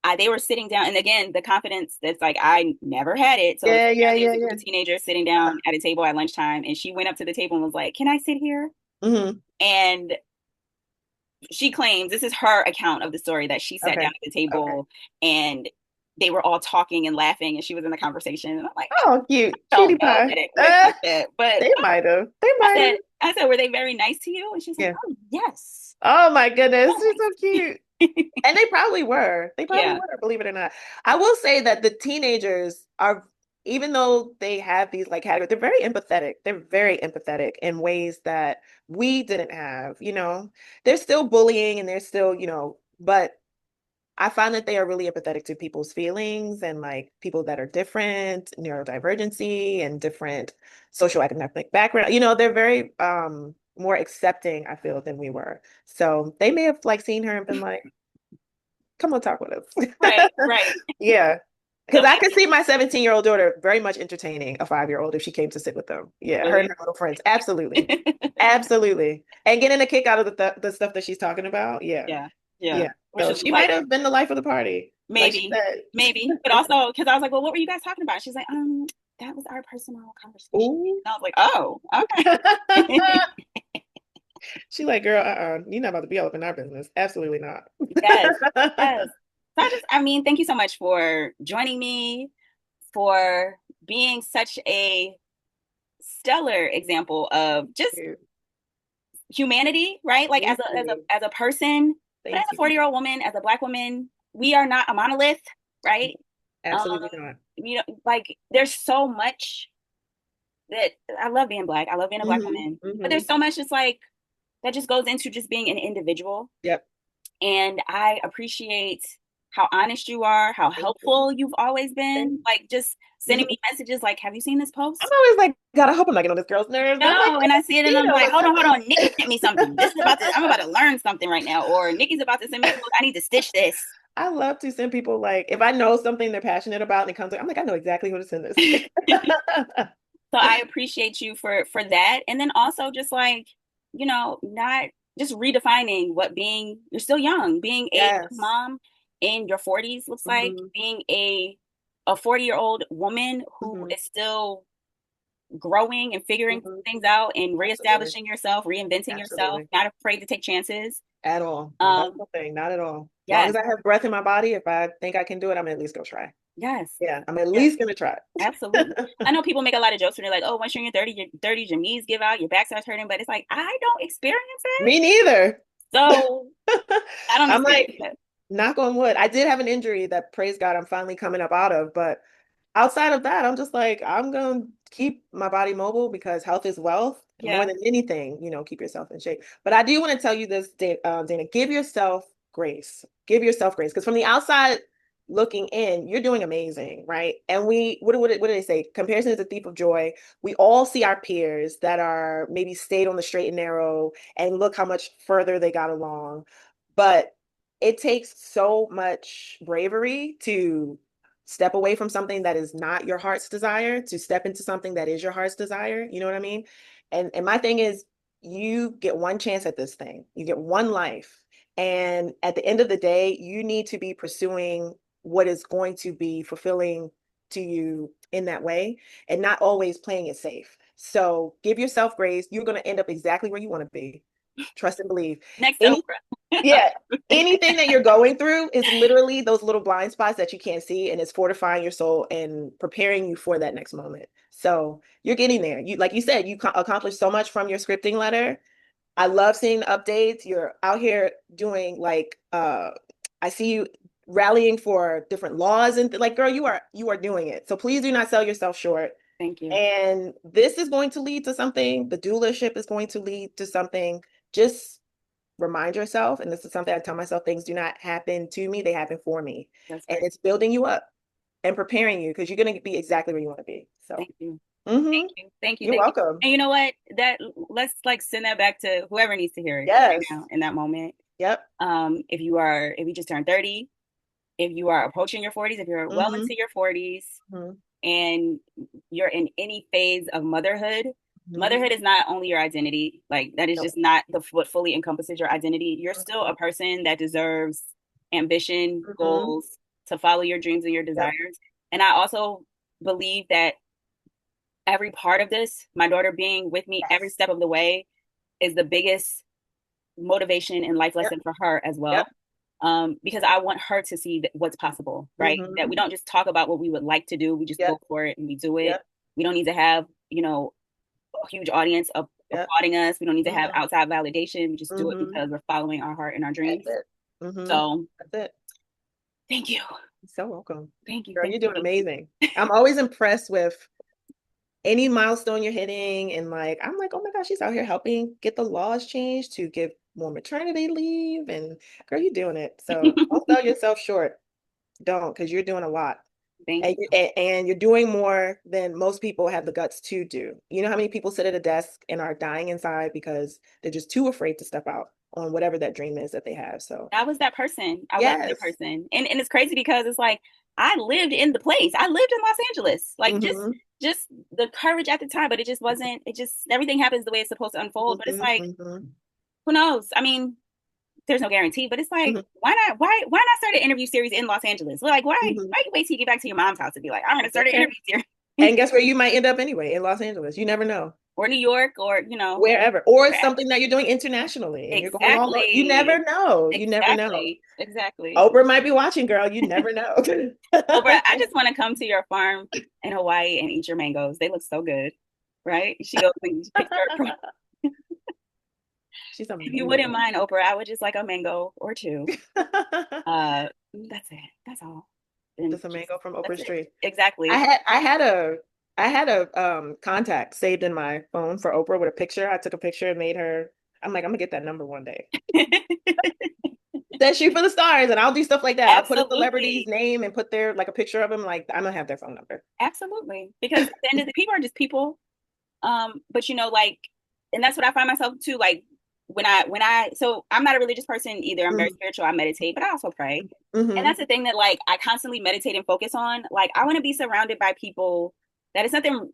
yes. They were sitting down. And again, the confidence that's like, I never had it. So Yeah, yeah, apparently it yeah, was a group yeah. of teenagers sitting down Uh-huh. at a table at lunchtime. And she went up to the table and was like, can I sit here? Hmm. And she claims this is her account of the story that she sat down Okay. at the Okay. table and they were all talking and laughing and she was in the conversation. And I'm like, Oh, cute. I Cutie don't know pie. that it went like that. But They might have. They might have. I said, were they very nice to you? And she's like, Yeah. oh, yes. Oh my goodness. She's so Nice. cute. And they probably were. They probably Yeah. were, believe it or not. I will say that the teenagers are, even though they have these like categories, they're very empathetic. They're very empathetic in ways that we didn't have, you know. They're still bullying and they're still, you know, but I find that they are really empathetic to people's feelings and like people that are different, neurodivergency and different social economic background. You know, they're very more accepting, I feel, than we were. So they may have like seen her and been like, come on, talk with us. Right, right. Yeah. So Because I could see my 17-year-old daughter very much entertaining a 5-year-old if she came to sit with them. Yeah, her and really. her little friends. Absolutely. Absolutely. And getting a kick out of the stuff that she's talking about. Yeah. Yeah, yeah. Yeah. Which So is she might like have been the life of the party, like she maybe, said. maybe. But also because I was like, well, what were you guys talking about? She's like, that was our personal conversation. Ooh. And I was like, oh, okay. She like, girl, you're not about to be all up in our business. Absolutely not. Yes, yes. So I mean, thank you so much for joining me, for being such a stellar example of just Dude, humanity, right? Like thank you. as a person, but as Thank a you. 40-year-old woman, as a Black woman, we are not a monolith, right? Um, Absolutely not. you know, like there's so much that I love being Black. I love being a Black Hmm. woman, but there's Hmm. so much just like that just goes into just being an individual. Yep. And I appreciate how honest you are, how Thank you. helpful you've always Thank been. Like just sending me you. messages like, have you seen this I'm post? always like, God, I hope I'm not getting on this girl's nerves. And I'm like, No, and I see it and you I'm know like, what's hold up. on. Nikki sent me something. I'm about to learn something right now. Or Nikki's about to send me a post. I need to stitch this. I love to send people like if I know something they're passionate about and it comes, I'm like, I know exactly who to send this to. So I appreciate you for that. And then also just like, not just redefining what being you're still young, being a young Yes. mom in your 40s looks like, Hmm. being a 40-year-old woman who Hmm. is still growing and figuring Hmm. things out and Absolutely. reestablishing yourself, reinventing yourself, Absolutely. not afraid to take chances. At all. Not a Um, single thing. Not at all. As long as yes, I have breath in my body, if I think I can do it, I'm gonna at least go try. yes, Yeah, I'm at yes, least gonna try. absolutely. I know people make a lot of jokes when they're like, "Oh, once you're in your 30s, your knees give out, your back starts hurting," but it's like I don't experience it, Me neither. so I don't I'm experience like, it. knock on wood. I did have an injury that, praise God, I'm finally coming up out of, but outside of that, I'm just like, I'm gonna keep my body mobile because health is wealth. More Yeah, than anything, keep yourself in shape. But I do want to tell you this, Dana, give yourself grace. Give yourself grace. Because from the outside looking in, you're doing amazing, right? And what do they say? Comparison is a thief of joy. We all see our peers that are maybe stayed on the straight and narrow and look how much further they got along. But it takes so much bravery to step away from something that is not your heart's desire to step into something that is your heart's desire. You know what I mean? And my thing is, you get one chance at this thing. You get one life. And at the end of the day, you need to be pursuing what is going to be fulfilling to you in that way and not always playing it safe. So give yourself grace. You're going to end up exactly where you want to be. Trust and believe. next Any Oprah. yeah, anything that you're going through is literally those little blind spots that you can't see, and it's fortifying your soul and preparing you for that next moment. So you're getting there. You, like you said, you accomplished so much from your scripting letter. I love seeing the updates. You're out here doing like I see you rallying for different laws and like girl, you are doing it. So please do not sell yourself short. Thank you. And this is going to lead to something. The doulaship is going to lead to something. Just remind yourself, and this is something I tell myself, things do not happen to me, they happen for me. That's And great. it's building you up and preparing you because you're going to be exactly where you want to be. So, Thank you. mhm, Thank you. Thank you. you're Thank you. welcome. And you know what? That let's like send that back to whoever needs to hear it right Yes. now in that moment. Yep. If you just turned 30, if you are approaching your 40s, if you're well Hmm. into your 40s Hmm. and you're in any phase of motherhood, Hmm. motherhood is not only your identity. Like that is Nope. just not what fully encompasses your identity. You're still Mhm. a person that deserves ambition, Mhm. goals, to follow your dreams and your Yep. desires. And I also believe that every part of this, my daughter being with me every Yes. step of the way, is the biggest. motivation and life Yep. lesson for her as well. Yep. Because I want her to see what's possible, right? That we Mm-hmm. don't just talk about what we would like to do, we just Yep. go for it and we do it. Yep. We don't need to have, a huge audience Yep. applauding us. We don't need to have Mm-hmm. outside validation. We just do it Mm-hmm. because we're following our heart and our That's dreams. it. Mm-hmm. So That's it. thank you. You're so welcome. Thank you. Girl, Thank you're you. doing Thank you. amazing. I'm always impressed with any milestone you're hitting. And like, I'm like, oh my gosh, she's out here helping get the laws changed to give more maternity leave. And girl, you're doing it. So don't sell yourself short. Don't, because you're doing a lot. Thank And, you. and you're doing more than most people have the guts to do. You know how many people sit at a desk and are dying inside because they're just too afraid to step out on whatever that dream is that they have. So I was that person. I was that yes. person. And it's crazy because it's like I lived in the place. I lived in Los Angeles. Like Mm-hmm. just the courage at the time, but it just wasn't, it just everything happens the way it's supposed to unfold. But it's Mm-hmm. like, Mm-hmm. who knows? I mean, there's no guarantee, but it's like, why not start an interview series in Los Angeles? Like, Mm-hmm. why you wait till you get back to your mom's house to be like, I'm gonna start an Okay. interview series And guess where you might end up anyway? In Los Angeles. You never know. or New York or Wherever. Or it's wherever. something that you're doing internationally and you're going all over. You never Exactly. know. You never know. Exactly. Oprah might be watching, girl. You never know. Oprah, I just want to come to your farm in Hawaii and eat your mangoes. They look so good, right? She goes and picks her. She's If you wouldn't amazing. mind, Oprah, I would just like a mango or two. That's it. That's all. And Just a just mango from that's Oprah's it. tree. I Exactly. had I had a I had a contact saved in my phone for Oprah with a picture. I took a picture and made her. I'm like, I'm gonna get that number one day. Then shoot for the stars, and I'll do stuff like that. I'll put a celebrity's Absolutely. name and put their like a picture of them. Like I'm gonna have their phone number. Absolutely. Because at the end of the people are just people. But like, and that's what I find myself too. Like so I'm not a religious person either. I'm very Mm-hmm. spiritual. I meditate, but I also pray. And Mm-hmm. that's the thing that like I constantly meditate and focus on. Like I want to be surrounded by people that is nothing,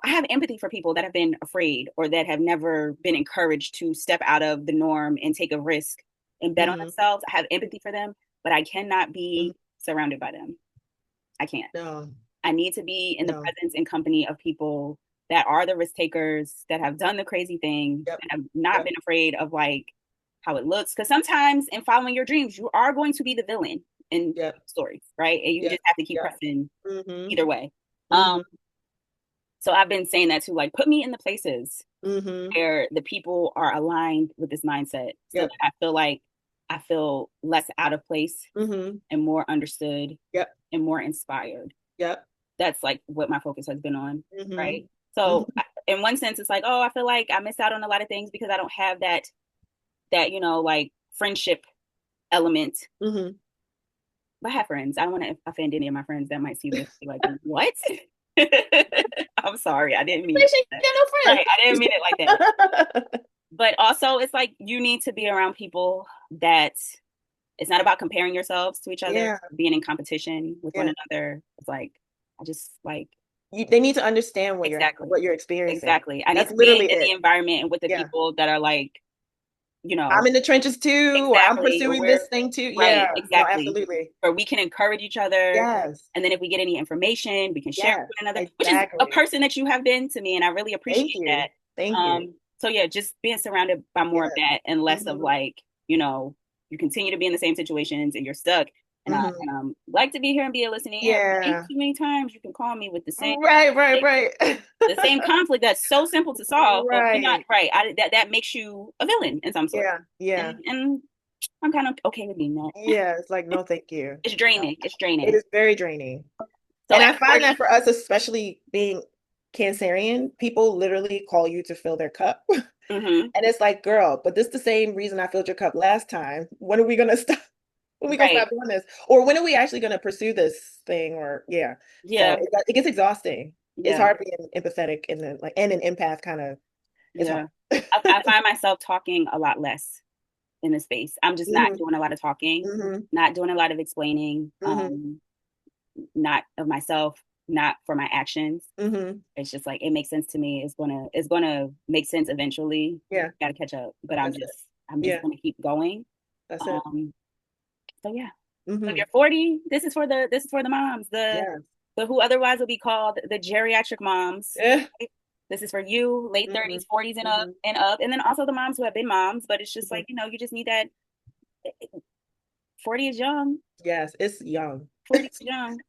I have empathy for people that have been afraid or that have never been encouraged to step out of the norm and take a risk and bet on Mm-hmm. themselves. I have empathy for them, but I cannot be surrounded by them. I can't. No, I need to be in the no. presence and company of people that are the risk takers, that have done the crazy thing, Yep. that have not Yep. been afraid of like how it looks. Because sometimes in following your dreams, you are going to be the villain in Yep. stories, right? And you Yep. just have to keep Yep. pressing Mm-hmm. either way. Um, Mm-hmm. so I've been saying that too, like put me in the places Mm-hmm. where the people are aligned with this mindset so Yep. that I feel less out of place Mm-hmm. and more understood Yep. and more inspired. Yep. That's like what my focus has been on, Mm-hmm. right? So Mm-hmm. in one sense, it's like, oh, I feel like I missed out on a lot of things because I don't have that like friendship element. Mm-hmm. But I have friends. I don't want to offend any of my friends that might see this. Be like, what? I'm sorry, I didn't mean it She like that. got no Right, I didn't mean it like that. friends. But also, it's like you need to be around people that it's not about comparing yourselves to each other, Yeah. being in competition with one Yeah. another. It's like I just like They need to understand exactly. what you're experiencing. Exactly. I need That's to be literally in the it. environment and with the Yeah. people that are like, you I'm know, in the trenches too, or I'm exactly, or pursuing we're this thing too. right, Yeah. No, exactly. absolutely. Or we can encourage each other. Yes. And then if we get any information, we can share Yes. with one another, which is a Exactly. person that you have been to me. And I really Thank appreciate you. that. Thank you. So yeah, just being surrounded by more of Yes. that and less of Mm-hmm. like, you continue to be in the same situations and you're stuck. Mm-hmm. And like to be here and be a listening ear. Ain't Yeah. too many times you can call me with Right, right, right. the same conflict that's so simple to solve, but we're not Right. right. That makes you a villain in some sort, Yeah. Yeah. and I'm kind of okay with being that. Yeah. It's like, no, thank you. It's No. draining. It's It draining. is very draining. So And at I find 40, that for us, especially being Cancerian, people literally call you to fill their cup. hmm And it's like, girl, but this is the same reason I filled your cup last time. When are we gonna stop? When are we gonna right, stop doing this? Or when are we actually gonna pursue this thing? Or yeah. So yeah, it gets exhausting. It's yeah, hard being empathetic and then like and an empath kind of is hard. yeah. I find myself talking a lot less in the space. I'm just not Hmm. doing a lot of talking, Hmm. not doing a lot of explaining, Hmm. not of myself, not for my actions. Hmm. It's just like it makes sense to me. It's gonna make sense eventually. Yeah, Got to catch up, but I'm that's it. just I'm just Yeah, gonna keep going. that's it. Um, so yeah. So if Hmm. you're 40, this is for the moms, the Yeah. who otherwise will be called the geriatric moms. Yeah. This is for you, late Hmm. 30s, 40s and up Hmm. and up. And then also the moms who have been moms, but it's just Hmm. like, you just need that 40 is young. Yes, it's young. 40 is young.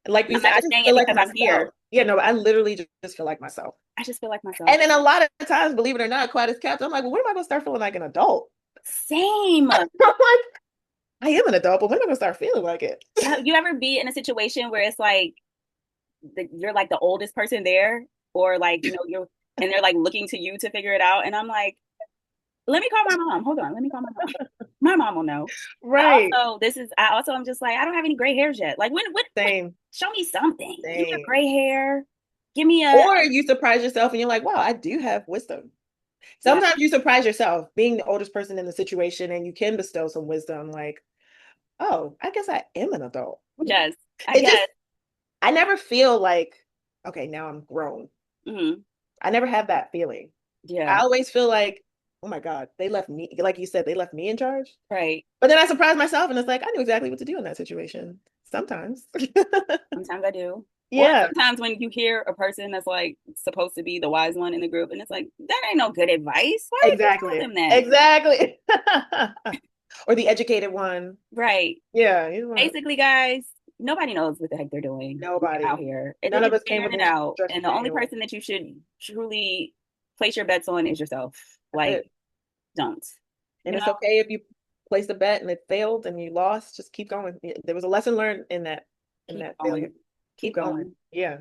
Like you I'm said, not I just just saying feel it like because I'm myself. here. Yeah, no, I literally just feel like myself. I just feel like myself. And then a lot of times, believe it or not, quiet as kept, I'm like, well, when am I gonna start feeling like an adult? Same. I'm like, I am an adult, but when am I gonna start feeling like it? You ever be in a situation where it's like you're like the oldest person there, or like, you're and they're like looking to you to figure it out. And I'm like, let me call my mom. Hold on, let me call my mom. My mom will know. But Right. also, I also am just like, I don't have any gray hairs yet. Like, when Same, show me something. Give me a same. gray hair. Give me a Or you surprise yourself and you're like, wow, I do have wisdom. yeah. Sometimes you surprise yourself being the oldest person in the situation and you can bestow some wisdom, like, oh, I guess I am an adult. Yes, I It just, guess. I never feel like, okay, now I'm grown. Hmm. I never have that feeling. I Yeah, always feel like, oh my God, they left me, like you said, they left me in charge. right. But then I surprise myself and it's like, I knew exactly what to do in that situation. Sometimes. Sometimes I do. Or Yeah, sometimes when you hear a person that's like supposed to be the wise one in the group, and it's like, that ain't no good advice. Why would you tell exactly. them that? Exactly. Or the educated one. Right. Yeah, you want Basically, guys, nobody knows what the heck they're doing out nobody. here. And they're None of just us came figuring with it out. And instructions the only manual. person that you should truly place your bets on is yourself. That's Like, it. don't. And You it's know, okay if you place a bet and it failed and you lost, just keep going. There was a lesson learned in keep that failure. going. Keep Keep going. going. Yeah.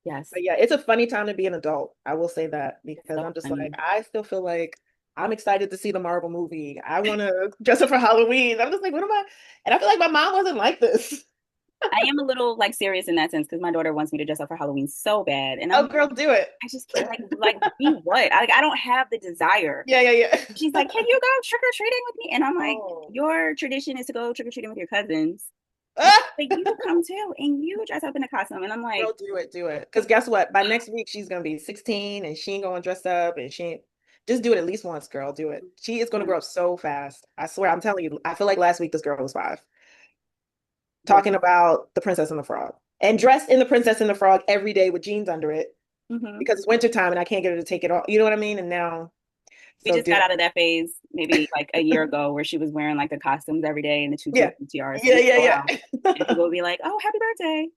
Yes. But yeah, it's a funny time to be an adult. I will say that It's because so I'm just like, funny. I still feel like I'm excited to see the Marvel movie. I want to dress up for Halloween. I'm just like, what am I? And I feel like my mom wasn't like this. I am a little like serious in that sense because my daughter wants me to dress up for Halloween so bad. And I'm Oh, like, girl, do it. I just can't like be what? I don't have the desire. Yeah, yeah, She's yeah. like, can you go trick or treating with me? And I'm like, Oh. your tradition is to go trick or treating with your cousins. And Ah! like you come too and you dress up in a costume. And I'm like, Girl, do it, do it. Because guess what? By next week, she's gonna be 16 and she ain't gonna dress up and she ain't just do it at least once, girl. Do it. She is gonna grow up so fast. I swear, I'm telling you, I feel like last week this girl was 5, yeah. talking about the Princess and the Frog. And dressed in the Princess and the Frog every day with jeans under it Hmm. because it's wintertime and I can't get her to take it off. You know what I mean? And now, We so just do got it. out of that phase maybe like a year ago where she was wearing like the costumes every day and the tutus Yeah. and tiaras Yeah, and yeah, go out. And yeah. people would be like, oh, happy birthday.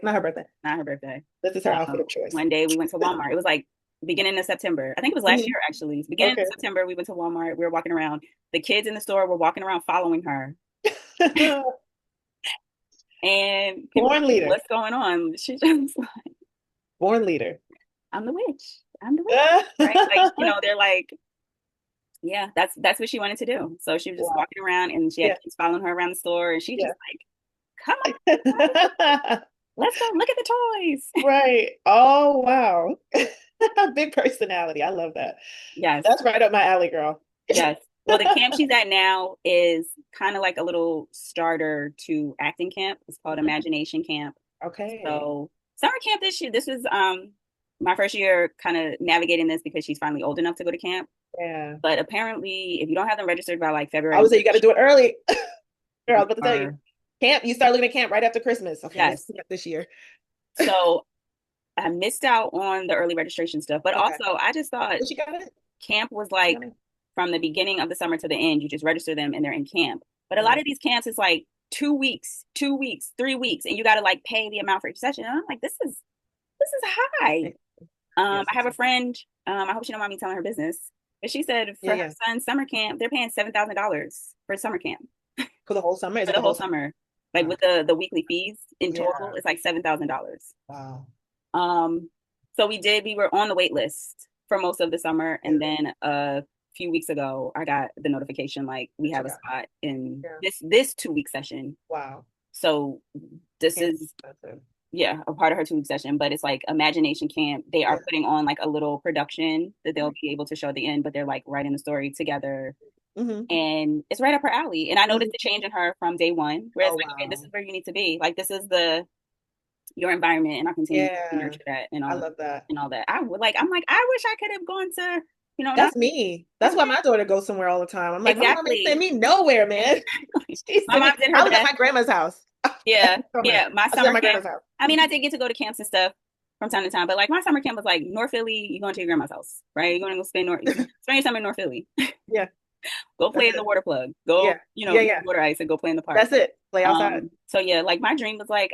Not her birthday. Not her birthday. This is her outfit of choice. One day we went to Walmart. It was like beginning of September. I think it was last Mhm. year actually. Beginning of Okay. September, we went to Walmart. We were walking around. The kids in the store were walking around following her. And people were Born like, leader. what's going on? She just like, Born leader. I'm the witch. I'm the witch. Right? Like, they're like, yeah, that's what she wanted to do. So she was just Wow. walking around and she had Yeah, kids following her around the store and she yeah. just like, come on, let's go look at the toys. Right. Oh, wow. Big personality. I love that. Yes. That's right up my alley, girl. Yes. Well, the camp she's at now is kind of like a little starter to acting camp. It's called Mhm. Imagination Camp. Okay. So summer camp this year, this was my first year kind of navigating this because she's finally old enough to go to camp. Yeah. But apparently, if you don't have them registered by like I February, would say you got to March, do it early. Girl, I was you about to tell you. are Camp, you start looking at camp right after Christmas. Okay, let's yes. do it this year. So I missed out on the early registration stuff, but Okay. also I just thought But she got it. camp was She like got it. from the beginning of the summer to the end, you just register them and they're in camp. But a lot Mm. of these camps is like 2 weeks, 2 weeks, 3 weeks, and you got to like pay the amount for each session. And I'm like, this is high. Yes, I have it's a friend. I hope she don't mind me telling her business, but she said yeah, for her yeah. son's summer camp, they're paying $7,000 for summer camp For the whole summer? Is for it the the whole whole summer? summer. Like Wow. with the weekly fees in total, Yeah. it's like $7,000. Wow. Um, so we were on the wait list for most of the summer, Yeah. and then a few weeks ago, I got the notification like we What you have a got? spot in Yeah. this 2 week session. Wow. So this Camp is expensive. yeah a part of her 2 week session, but it's like Imagination Camp. They are Yeah. putting on like a little production that they'll Mhm. be able to show at the end, but they're like writing the story together. Mhm. And it's right up her alley. And I noticed Mhm. the change in her from day one, where it's Oh, like, okay, this wow. is where you need to be. Like this is the your environment and I continue to Yeah. nurture that and I all love that. that. I'm like, I wish I could have gone to, not That's me. that's That's why my daughter goes somewhere all the time. I'm like, my mom ain't send exactly. me nowhere, man. She My sent mom me. did her I was at best. my grandma's house. Yeah, Summer. yeah. My I was at summer my camp. grandma's house. I mean, I did get to go to camps and stuff, from time to time. But like my summer camp was like North Philly, you're going to your grandma's house, right? You're going to go spend your summer in North Philly. Yeah, Go play that's in the it. water plug. Go, Yeah, yeah, eat yeah. water ice and go play in the park. That's it. Play outside. So yeah, like my dream was like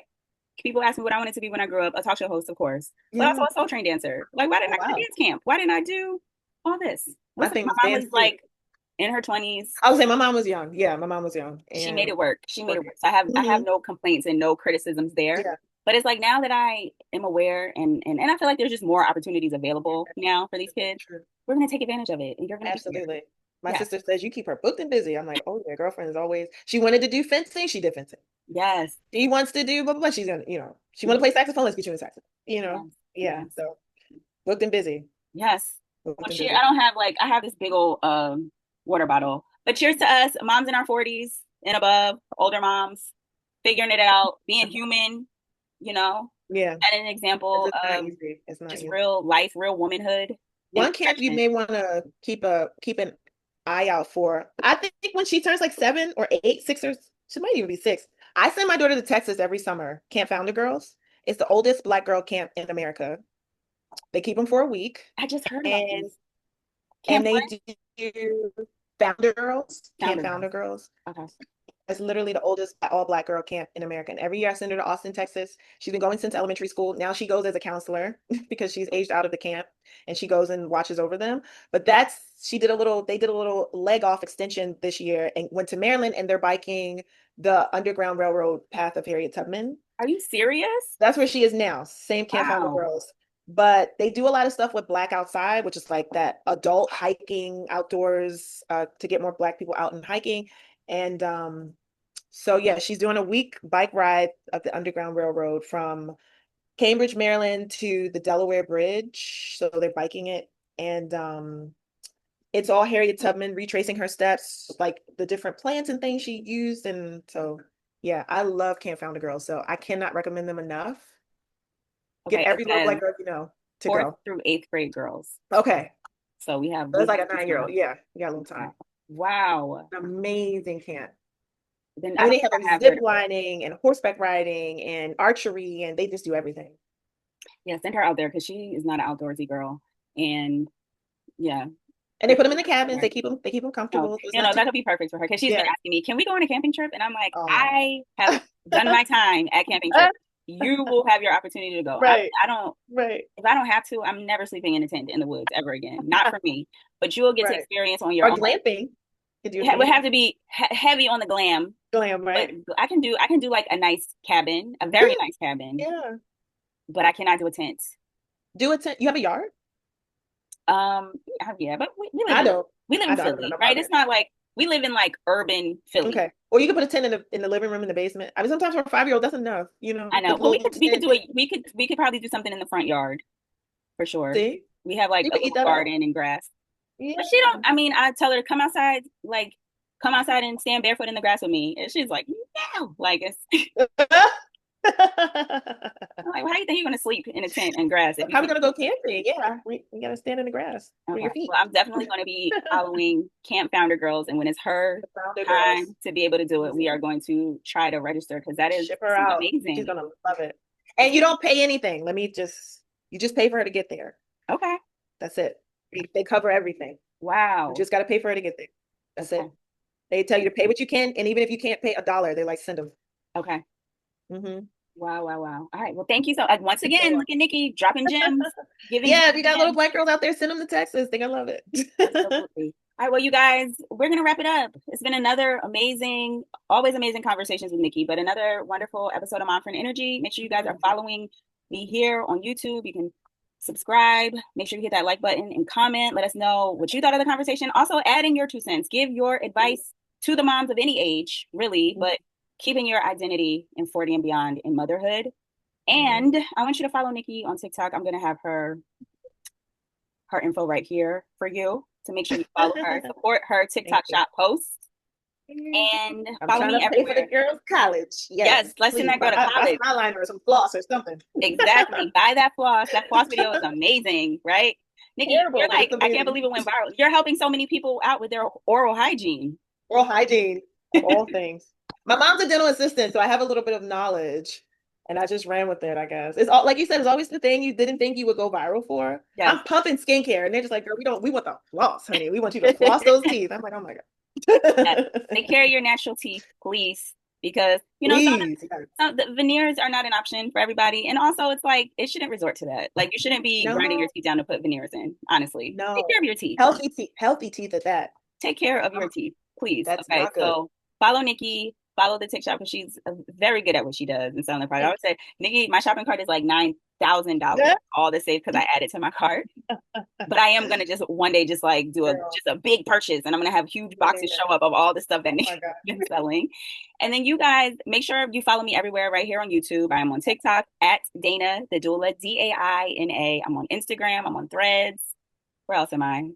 people ask me what I wanted to be when I grew up. A talk show host, of course, but also Yeah. a soul train dancer. Like, why didn't Oh I go to wow. dance camp? Why didn't I do all this? My Listen, thing my was mom dance was too. like in her 20s. I would say my mom was young. Yeah, my mom was young She made and it work. She made it working. work. So I have Hmm. no complaints and no criticisms there. Yeah, But it's like now that I am aware and I feel like there's just more opportunities available now for these kids, true. we're gonna take advantage of it and you're gonna be here. Absolutely. My Yes. sister says you keep her booked and busy. I'm like, oh, your girlfriend is always. She wanted to do fencing. She did fencing. Yes. She wants to do blah blah blah. She's gonna, she want to play saxophone. Let's get you a saxophone. Yes. Yeah. Yes. So booked and busy. Yes. Booked Well, and cheer. busy. I don't have like I have this big old water bottle. But cheers to us, moms in our 40s and above, older moms, figuring it out, being human, you know, Yeah, and an it's example just not of easy. It's not just easy. real life, real womanhood and One camp you expression. may want to keep an eye out for. I think when she turns like 7 or 8, 6 or she might even be 6. I send my daughter to Texas every summer. Camp Founder Girls. It's the oldest Black girl camp in America. They keep them for a week, I just heard about and this. and Camp they what? do Founder Girls, Camp Founder Founder girls. Girls. Okay. It's literally the oldest all Black girl camp in America. And every year I send her to Austin, Texas. She's been going since elementary school. Now she goes as a counselor because she's aged out of the camp and she goes and watches over them. But they did a little leg off extension this year and went to Maryland and they're biking the Underground Railroad path of Harriet Tubman. Are you serious? That's where she is now. Same camp founder Wow. girls. But they do a lot of stuff with Black outside, which is like that adult hiking outdoors to get more Black people out and hiking. And so yeah, she's doing a week bike ride of the Underground Railroad from Cambridge, Maryland to the Delaware Bridge. So they're biking it. And it's all Harriet Tubman retracing her steps, like the different plants and things she used. And so yeah, I love Camp Founder Girls. So I cannot recommend them enough. Get Okay, it every little says Black girl you know to fourth go. through eighth grade girls. Okay. So we have So it's good like a 9 year old. time. Yeah, you got a little Wow. time. Wow. An amazing camp. Then I I mean, don't they think have like I have zip heard of it. lining and horseback riding and archery, and they just do everything. Yeah, send her out there because she is not an outdoorsy girl. And yeah, And they it's put them in the cabins. They keep them no, comfortable. So it's not too. that could be perfect for her because she's been Yeah. asking me, can we go on a camping trip? And I'm like, Oh. I have done my time at camping trips. You will have your opportunity to go. Right. I don't, Right. if I don't have to, I'm never sleeping in a tent in the woods ever again. Not for me. But you will get to Right. experience on your Or own. glamping. You do It would have glamping. to be heavy on the glam, Glam, but right? I can do like a nice cabin, a very nice cabin, Yeah. but I cannot do a tent. Do it. You have a yard? Yeah, but we live I in don't. I don't know Philly, right? about It's it. not like we live in like urban Philly. Okay. Or you could put a tent in the living room in the basement. I mean, sometimes for a 5 year old, that's enough. I know, Put a but we little could we could tent. do it. We could probably do something in the front yard for sure. See, We have like you a can eat little that up. garden and grass. But she Yeah. don't. I mean, I tell her to come outside, like come outside and stand barefoot in the grass with me, and she's like, no, like it's. I'm like, well, how do you think you're gonna sleep in a tent and grass if you How are we can't? gonna go camping? Yeah, we gotta stand in the grass for Okay. your feet. Well, I'm definitely going to be following Camp Founder Girls, and when it's her The founder girls. time to be able to do it, we Easy. are going to try to register because that is Ship her out. She's amazing. gonna love it. And you don't pay anything. You just pay for her to get there. Okay. That's it. They cover everything. You Wow. just gotta pay for her to get there. That's Okay. it. They tell you to pay what you can, and even if you can't pay $1, they like send them. Okay. Hmm. Wow. Wow. Wow. All right. Well, thank you so. Like once So, again, look at Nikki dropping gems, giving yeah, if you got little gems. Black girls out there, send them to Texas. They're gonna love it. Absolutely. All right. Well, you guys, we're gonna wrap it up. It's been another amazing, always amazing conversations with Nikki, but another wonderful episode of Mom Friend Energy. Make sure you guys are following me here on YouTube. You can subscribe. Make sure you hit that like button and comment. Let us know what you thought of the conversation. Also, adding your 2 cents. Give your advice to the moms of any age, really, but keeping your identity in 40 and beyond in motherhood. And I want you to follow Nikki on TikTok. I'm gonna have her info right here for you to make sure you follow her, support her Thank TikTok you. shop posts, and I'm follow trying me to pay for the everywhere. girls' college. Yes, Yes, let's send please that girl to buy some college. eyeliner or some floss or something. Exactly. Buy that floss. That floss video is amazing, right? Nikki, you're Terrible, but it's like, I can't amazing. believe it went viral. You're helping so many people out with their oral hygiene. Oral hygiene of all things. My mom's a dental assistant, so I have a little bit of knowledge And I just ran with it, I guess. It's all like you said, it's always the thing you didn't think you would go viral for. Yes. I'm pumping skincare, and they're just like, girl, we want the floss, honey. We want you to floss those teeth. I'm like, oh my Yes. God. Take care of your natural teeth, please, because Please. Yes. the veneers are not an option for everybody, and also it's like it shouldn't resort to that. Like you shouldn't be grinding your No, teeth down to put veneers in. Honestly, take care no. of your teeth. Healthy teeth at that. Take care of your Oh, teeth, please. that's Okay, not good. so follow Nikki, follow the TikTok because she's very good at what she does and selling the product. I would say, Nikki, my shopping cart is like $9,000, Yeah. all to save because I added to my cart. But I am gonna just one day just like do Girl, a big purchase, and I'm gonna have huge boxes yeah. show up of all the stuff that Oh Nikki's my God. been selling. And then you guys make sure you follow me everywhere right here on YouTube. I am on TikTok at Daina the Doula, Daina. I'm on Instagram. I'm on Threads. Where else am I?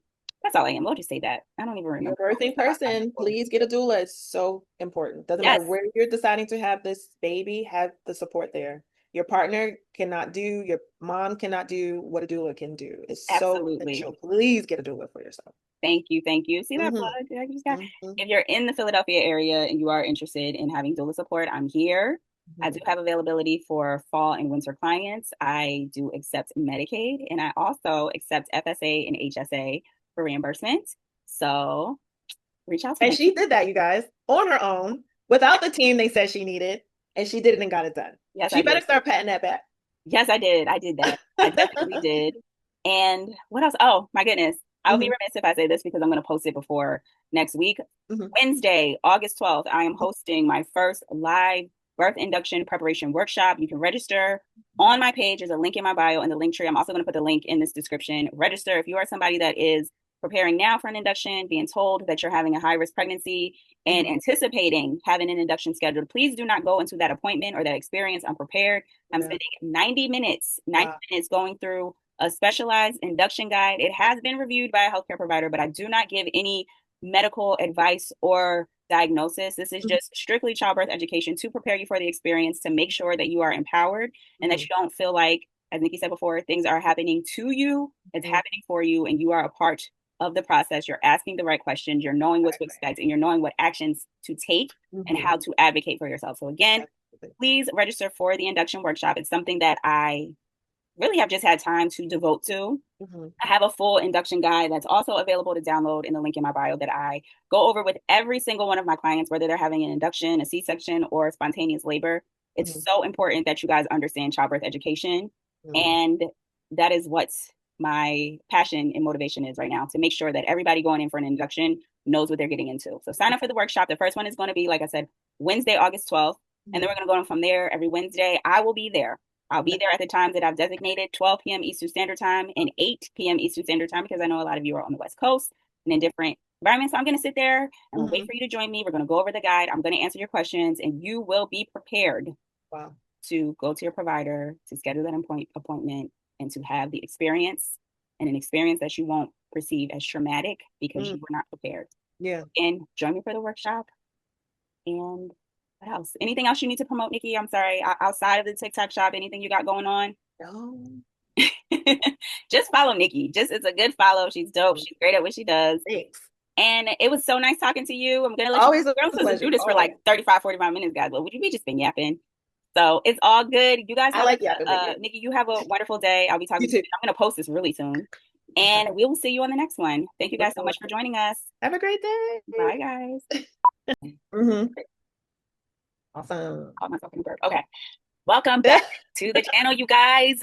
That's all I am. We'll just say that. I don't even You're remember. a birthing person. Please get a doula. It's so important. Doesn't matter Yes, where you're deciding to have this baby, have the support there. Your partner cannot do, your mom cannot do what a doula can do. It's so absolutely. essential. Please get a doula for yourself. Thank you. Thank you. See that Hmm. plug? I just got, Hmm. if you're in the Philadelphia area and you are interested in having doula support, I'm here. I do Hmm. have availability for fall and winter clients. I do accept Medicaid and I also accept FSA and HSA for reimbursement. So reach out to And me. she did that, you guys, on her own, without the team they said she needed, and she did it and got it done. Yes, I She better did. start patting that back. Yes, I did. I did that. I definitely did. And what else? Oh, my goodness. I'll be Hmm. remiss if I say this because I'm going to post it before next week. Hmm. Wednesday, August 12th, I am hosting my first live birth induction preparation workshop. You can register on my page. There's a link in my bio and the link tree. I'm also going to put the link in this description. Register if you are somebody that is preparing now for an induction, being told that you're having a high risk pregnancy, and Hmm. anticipating having an induction scheduled. Please do not go into that appointment or that experience unprepared. I'm Yeah. spending 90 Wow. minutes going through a specialized induction guide. It has been reviewed by a healthcare provider, but I do not give any medical advice or diagnosis. This is just strictly childbirth education to prepare you for the experience, to make sure that you are empowered and that Hmm. you don't feel like, as Nikki said before, things are happening to you, it's Hmm. happening for you, and you are a part of the process. You're asking the right questions, you're knowing what to Exactly. expect, and you're knowing what actions to take and Hmm. how to advocate for yourself. So, again, Absolutely. please register for the induction workshop. It's something that I really have just had time to devote to. Hmm. I have a full induction guide that's also available to download in the link in my bio that I go over with every single one of my clients, whether they're having an induction, a C-section, or spontaneous labor. It's Hmm. so important that you guys understand childbirth education. Hmm. And that is what my passion and motivation is right now, to make sure that everybody going in for an induction knows what they're getting into. So sign up for the workshop. The first one is going to be, like I said, Wednesday, August 12th. And then we're going to go on from there every Wednesday. I will be there. I'll be there at the times that I've designated, 12 p.m. Eastern Standard Time and 8 p.m. Eastern Standard Time, because I know a lot of you are on the West Coast and in different environments. So I'm going to sit there and we'll wait Hmm. for you to join me. We're going to go over the guide. I'm going to answer your questions and you will be prepared Wow. to go to your provider, to schedule that appointment, and to have the experience, and an experience that you won't perceive as traumatic because Mm. you were not prepared. Yeah. And join me for the workshop. And what else? Anything else you need to promote, Nikki? I'm sorry. Outside of the TikTok shop, anything you got going on? No. Just follow Nikki. Just it's a good follow. She's dope. She's great at what she does. Thanks. And it was so nice talking to you. I'm gonna let you Always a we're supposed to pleasure. do this for Always. like 35, 45 minutes, guys. But would you be just been yapping? So it's all good. You guys I have like yapping with you. Nikki, you have a wonderful day. I'll be talking You to you too. soon. I'm gonna post this really soon. Okay. And we will see you on the next one. Thank you Look guys so forward much for to it. joining us. Have a great day. Bye guys. Hmm. Awesome. Call myself in a burp. Okay. Welcome back to the channel, you guys.